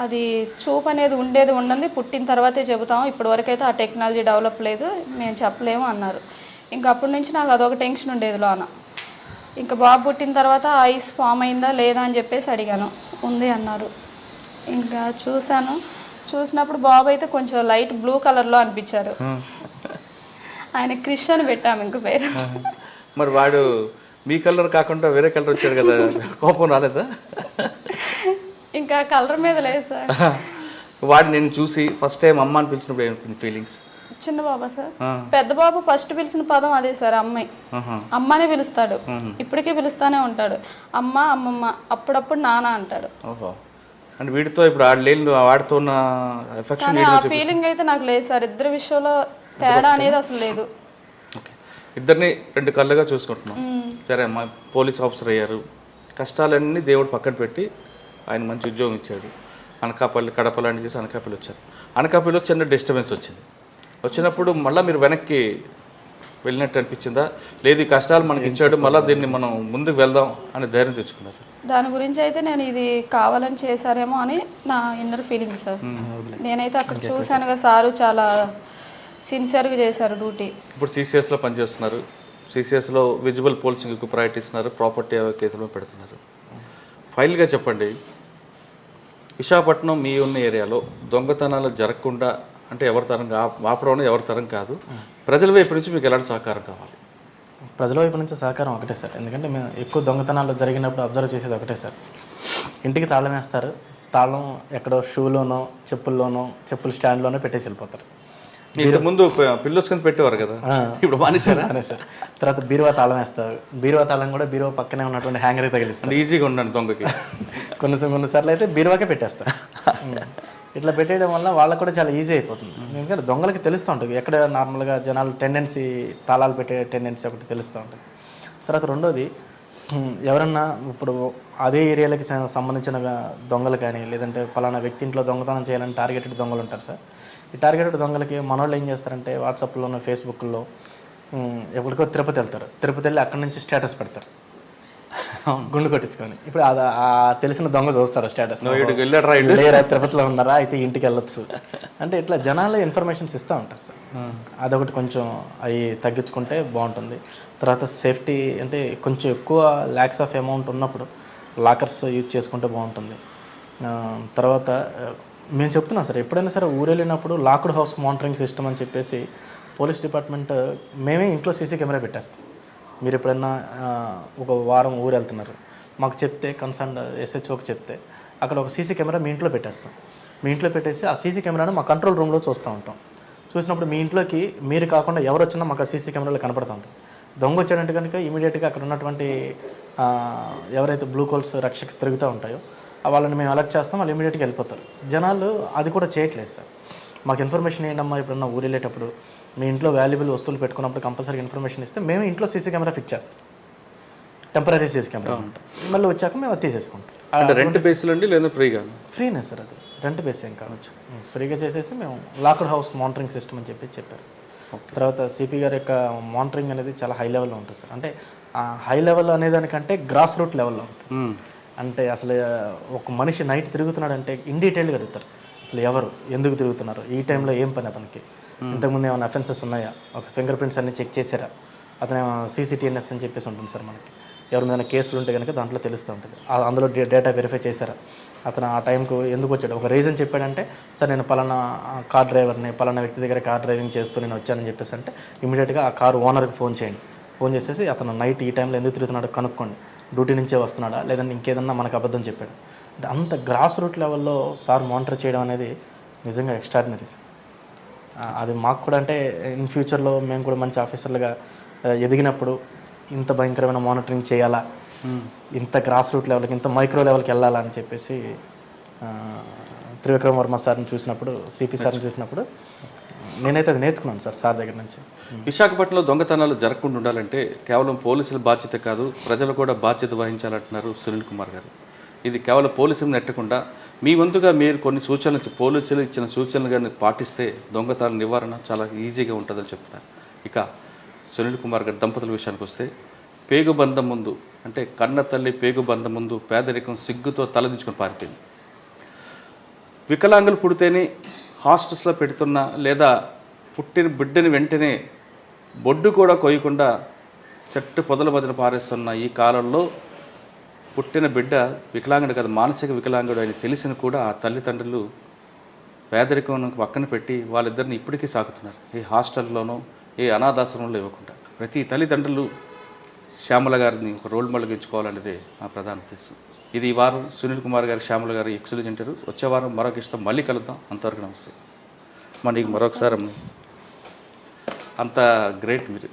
అది చూపు అనేది ఉండదు, పుట్టిన తర్వాతే చెబుతాము, ఇప్పటివరకు అయితే ఆ టెక్నాలజీ డెవలప్ లేదు, మేము చెప్పలేము అన్నారు. ఇంకా అప్పటి నుంచి నాకు అదొక టెన్షన్ ఉండేది లోన. ఇంకా బాబు పుట్టిన తర్వాత ఐస్ ఫామ్ అయిందా లేదా అని చెప్పేసి అడిగాను. ఉంది అన్నారు. ఇంకా చూసినప్పుడు బాబు అయితే కొంచెం లైట్ బ్లూ కలర్లో అనిపించారు. ఆయన క్రిష్ అని పెట్టాము ఇంక పేరు. మరి వాడు మీ కలర్ కాకుండా వేరే కలర్ వచ్చాడు కదా, కోపం రాలేదా? ఇంకా కలర్ మీద లేదు సార్. వాడు నేను చూసి ఫస్ట్ టైం అమ్మ అని పిలిచినప్పుడు ఏమనుకుంది ఫీలింగ్స్? చిన్న బాబా సార్. పెద్ద బాబు ఫస్ట్ పిలిచిన పదం అదే సార్, అమ్మాయి. అమ్మనే పిలుస్తాడు, ఇప్పటికే పిలుస్తానే ఉంటాడు. అమ్మ అమ్మమ్మ, అప్పుడప్పుడు నాన్న అంటాడు. ఓహో. అంటే వీడితో ఇప్పుడు వాడితో ఉన్న ఎఫెక్షన్, ఆ ఫీలింగ్ అయితే నాకు లేదు సార్. ఇద్దరి విషయంలో తేడా అనేది అసలు లేదు. ఇద్దరిని 2 కళ్ళుగా చూసుకుంటున్నాం. సరే అమ్మా, పోలీస్ ఆఫీసర్ అయ్యారు, కష్టాలన్నీ దేవుడు పక్కన పెట్టి ఆయన మంచి ఉద్యోగం ఇచ్చాడు. అనకాపల్లి, కడప లాంటి చేసి అనకాపల్లి వచ్చారు. అనకాపల్లిలో చిన్న డిస్టర్బెన్స్ వచ్చినప్పుడు మళ్ళీ మీరు వెనక్కి వెళ్ళినట్టు అనిపించిందా? లేదు, ఈ కష్టాలు మనకి ఇచ్చాడు, మళ్ళీ దీన్ని మనం ముందుకు వెళ్దాం అని ధైర్యం తెచ్చుకున్నారు? దాని గురించి అయితే నేను ఇది కావాలని చేశారేమో అని నా ఇన్నర్ ఫీలింగ్ సార్. నేనైతే అక్కడ చూశానుగా, సారు చాలా సిన్సియర్గా చేశారు డ్యూటీ. ఇప్పుడు సిసిఎస్లో పనిచేస్తున్నారు. సిసిఎస్లో విజిబుల్ పోలీసింగ్కి ప్రయారిటీ ఇస్తున్నారు, ప్రాపర్టీ కేసులో పెడుతున్నారు. ఫైనల్గా చెప్పండి, విశాఖపట్నం మీ ఉన్న ఏరియాలో దొంగతనాలు జరగకుండా అంటే ఎవరి తరం ఆపడం ఎవరి తరం కాదు, ప్రజల వైపు నుంచి మీకు ఎలాంటి సహకారం కావాలి? ప్రజల వైపు నుంచి సహకారం ఒకటే సార్. ఎందుకంటే మేము ఎక్కువ దొంగతనాలు జరిగినప్పుడు అబ్జర్వ్ చేసేది ఒకటే సార్, ఇంటికి తాళం వేస్తారు, తాళం ఎక్కడో షూలోనో చెప్పుల్లోనో చెప్పుల స్టాండ్లోనో పెట్టేసి వెళ్ళిపోతారు. ముందు పిల్లొచ్చుకొని పెట్టేవారు కదా, ఇప్పుడు మానేశారా? సార్. తర్వాత బీరువా తాళం వేస్తారు. బీరువా తాళం కూడా బీరువా పక్కనే ఉన్నటువంటి హ్యాంగర్కి తగిలిస్తారు. ఈజీగా ఉండండి దొంగకి. కొన్నిసార్లు అయితే బీరువాకే పెట్టేస్తారు. ఇట్లా పెట్టేయడం వల్ల వాళ్ళకు కూడా చాలా ఈజీ అయిపోతుంది. ఎందుకంటే దొంగలకి తెలుస్తూ ఉంటుంది ఎక్కడ నార్మల్గా జనాలు టెండెన్సీ తాళాలు పెట్టే టెండెన్సీ ఒకటి తెలుస్తూ ఉంటుంది. తర్వాత రెండోది, ఎవరన్నా ఇప్పుడు అదే ఏరియాలకి సంబంధించిన దొంగలు కానీ లేదంటే పలానా వ్యక్తి ఇంట్లో దొంగతనం చేయాలని టార్గెటెడ్ దొంగలు ఉంటారు సార్. ఈ టార్గెటెడ్ దొంగలకి మనోళ్ళు ఏం చేస్తారంటే వాట్సాప్లోనో ఫేస్బుక్లో ఎప్పటికో తిరుపతి వెళ్తారు. తిరుపతి వెళ్ళి అక్కడి నుంచి స్టేటస్ పెడతారు గుండు కొట్టించుకొని. ఇప్పుడు తెలిసిన దొంగ చూస్తారు స్టేటస్, లేరా తిరుపతిలో ఉన్నారా, అయితే ఇంటికి వెళ్ళొచ్చు అంటే ఇట్లా జనాలు ఇన్ఫర్మేషన్స్ ఇస్తూ ఉంటారు సార్. అదొకటి కొంచెం అవి తగ్గించుకుంటే బాగుంటుంది. తర్వాత సేఫ్టీ అంటే కొంచెం ఎక్కువ ల్యాక్స్ ఆఫ్ అమౌంట్ ఉన్నప్పుడు లాకర్స్ యూజ్ చేసుకుంటే బాగుంటుంది. తర్వాత మేము చెప్తున్నాం సార్, ఎప్పుడైనా సరే ఊరు వెళ్ళినప్పుడు లాక్డ్ హౌస్ మానిటరింగ్ సిస్టమ్ అని చెప్పేసి పోలీస్ డిపార్ట్మెంట్ మేమే ఇంట్లో సీసీ కెమెరా పెట్టేస్తాం. మీరు ఎప్పుడైనా ఒక వారం ఊరు వెళ్తున్నారు, మాకు చెప్తే కన్సర్న్ ఎస్హెచ్ఓకి చెప్తే అక్కడ ఒక సీసీ కెమెరా మీ ఇంట్లో పెట్టేస్తాం. మీ ఇంట్లో పెట్టేసి ఆ సీసీ కెమెరాను మా కంట్రోల్ రూమ్లో చూస్తూ ఉంటాం. చూసినప్పుడు మీ ఇంట్లోకి మీరు కాకుండా ఎవరు వచ్చినా మాకు ఆ సీసీ కెమెరాలో కనపడుతూ ఉంటుంది. దొంగ వచ్చాడంటే కనుక ఇమీడియట్గా అక్కడ ఉన్నటువంటి ఎవరైతే బ్లూ కోల్స్ రక్షక తిరుగుతూ ఉంటాయో వాళ్ళని మేము అలర్ట్ చేస్తాం, వాళ్ళు ఇమీడియట్గా వెళ్ళిపోతారు. జనాలు అది కూడా చేయట్లేదు సార్. మాకు ఇన్ఫర్మేషన్ ఏంటమ్మా, ఎప్పుడన్నా ఊరు వెళ్ళేటప్పుడు మీ ఇంట్లో వాల్యుబుల్ వస్తువులు పెట్టుకున్నప్పుడు కంపల్సరీ ఇన్ఫర్మేషన్ ఇస్తే మేము ఇంట్లో సీసీ కెమెరా ఫిక్స్ చేస్తాం. టెంపరీ సీసీ కెమెరా ఉంటాం. మళ్ళీ వచ్చాక మేము అది తీసేసుకుంటాం. అంటే రెంట్ బేస్లో అండి లేదా ఫ్రీగా? ఫ్రీనే సార్, అది రెంట్ బేస్ ఏం కావచ్చు. ఫ్రీగా చేసేసి మేము లాక్డ్ హౌస్ మానిటరింగ్ సిస్టమ్ అని చెప్పారు. తర్వాత సిపి గారి యొక్క మానిటరింగ్ అనేది చాలా హై లెవెల్లో ఉంటుంది సార్. అంటే హై లెవెల్ అనేదానికంటే గ్రాస్ రూట్ లెవెల్లో ఉంటుంది. అంటే అసలు ఒక మనిషి నైట్ తిరుగుతున్నాడంటే ఇన్ డీటెయిల్గా అడుగుతారు. అసలు ఎవరు, ఎందుకు తిరుగుతున్నారు, ఈ టైంలో ఏం పని అతనికి, ఇంతకుముందు ఏమైనా అఫెన్సెస్ ఉన్నాయా, ఒక ఫింగర్ ప్రింట్స్ అన్ని చెక్ చేశారా, అతను CCTNS అని చెప్పేసి ఉంటుంది సార్. మనకి ఎవరిదైనా కేసులు ఉంటే కనుక దాంట్లో తెలుస్తూ ఉంటుంది. అందులో డేటా వెరిఫై చేశారా, అతను ఆ టైంకు ఎందుకు వచ్చాడు, ఒక రీజన్ చెప్పాడంటే సార్ నేను పలానా కార్ డ్రైవర్ని, పలానా వ్యక్తి దగ్గర కార్ డ్రైవింగ్ చేస్తూ నేను వచ్చానని చెప్పేసి అంటే ఇమీడియట్గా ఆ కారు ఓనర్కి ఫోన్ చేయండి. ఫోన్ చేసేసి అతను నైట్ ఈ టైంలో ఎందుకు తిరుగుతున్నాడో కనుక్కోండి, డ్యూటీ నుంచే వస్తున్నాడా లేదంటే ఇంకేదన్నా మనకు అబద్ధం చెప్పాడు. అంటే అంత గ్రాస్ రూట్ లెవెల్లో సార్ మానిటర్ చేయడం అనేది నిజంగా ఎక్స్ట్రాడినరీ సార్. అది మాకు కూడా అంటే ఇన్ ఫ్యూచర్లో మేము కూడా మంచి ఆఫీసర్లుగా ఎదిగినప్పుడు ఇంత భయంకరమైన మానిటరింగ్ చేయాలా, ఇంత గ్రాస్ రూట్ లెవెల్కి, ఇంత మైక్రో లెవెల్కి వెళ్ళాలా అని చెప్పేసి త్రివిక్రమ్ వర్మ సార్ని చూసినప్పుడు, సిపి సార్ని చూసినప్పుడు నేనైతే అది నేర్చుకున్నాను సార్ దగ్గర నుంచి. విశాఖపట్నంలో దొంగతనాలు జరగకుండా ఉండాలంటే కేవలం పోలీసుల బాధ్యత కాదు, ప్రజలు కూడా బాధ్యత వహించాలంటున్నారు సునీల్ కుమార్ గారు. ఇది కేవలం పోలీసులు నెట్టకుండా మీ వంతుగా మీరు కొన్ని సూచనలు, పోలీసులు ఇచ్చిన సూచనలు కానీ పాటిస్తే దొంగతనాల నివారణ చాలా ఈజీగా ఉంటుందని చెప్తున్నారు. ఇక సునీల్ కుమార్ గారి దంపతుల విషయానికి వస్తే పేగుబంధం ముందు, అంటే కన్న తల్లి పేగుబంధం ముందు పేదరికం సిగ్గుతో తలదించుకొని పారిపోయింది. వికలాంగులు పుడితేనే హాస్టల్స్లో పెడుతున్న లేదా పుట్టిన బిడ్డని వెంటనే బొడ్డు కూడా కొయ్యకుండా చెట్టు పొదల మధ్యన పారేస్తున్న ఈ కాలంలో పుట్టిన బిడ్డ వికలాంగుడు కాదు, మానసిక వికలాంగుడు అని తెలిసిన కూడా ఆ తల్లిదండ్రులు పేదరికం పక్కన పెట్టి వాళ్ళిద్దరిని ఇప్పటికీ సాగుతున్నారు. ఏ హాస్టల్లోనో ఏ అనాథాశ్రమంలో ఇవ్వకుండా. ప్రతి తల్లిదండ్రులు శ్యామల గారిని ఒక రోల్ మోడల్గా ఎంచుకోవాలనేదే మా ప్రధాన ఉద్దేశం. ఇది ఈ వారం సునీల్ కుమార్ గారు, శ్యామల గారు ఎక్స్క్లూజివ్ ఇంటర్వ్యూ. వచ్చే వారం మరొక ఇష్టం మళ్ళీ కలుద్దాం. అంతవరకు నమస్తే. మనకి మరొకసారి అంత గ్రేట్ మీరు.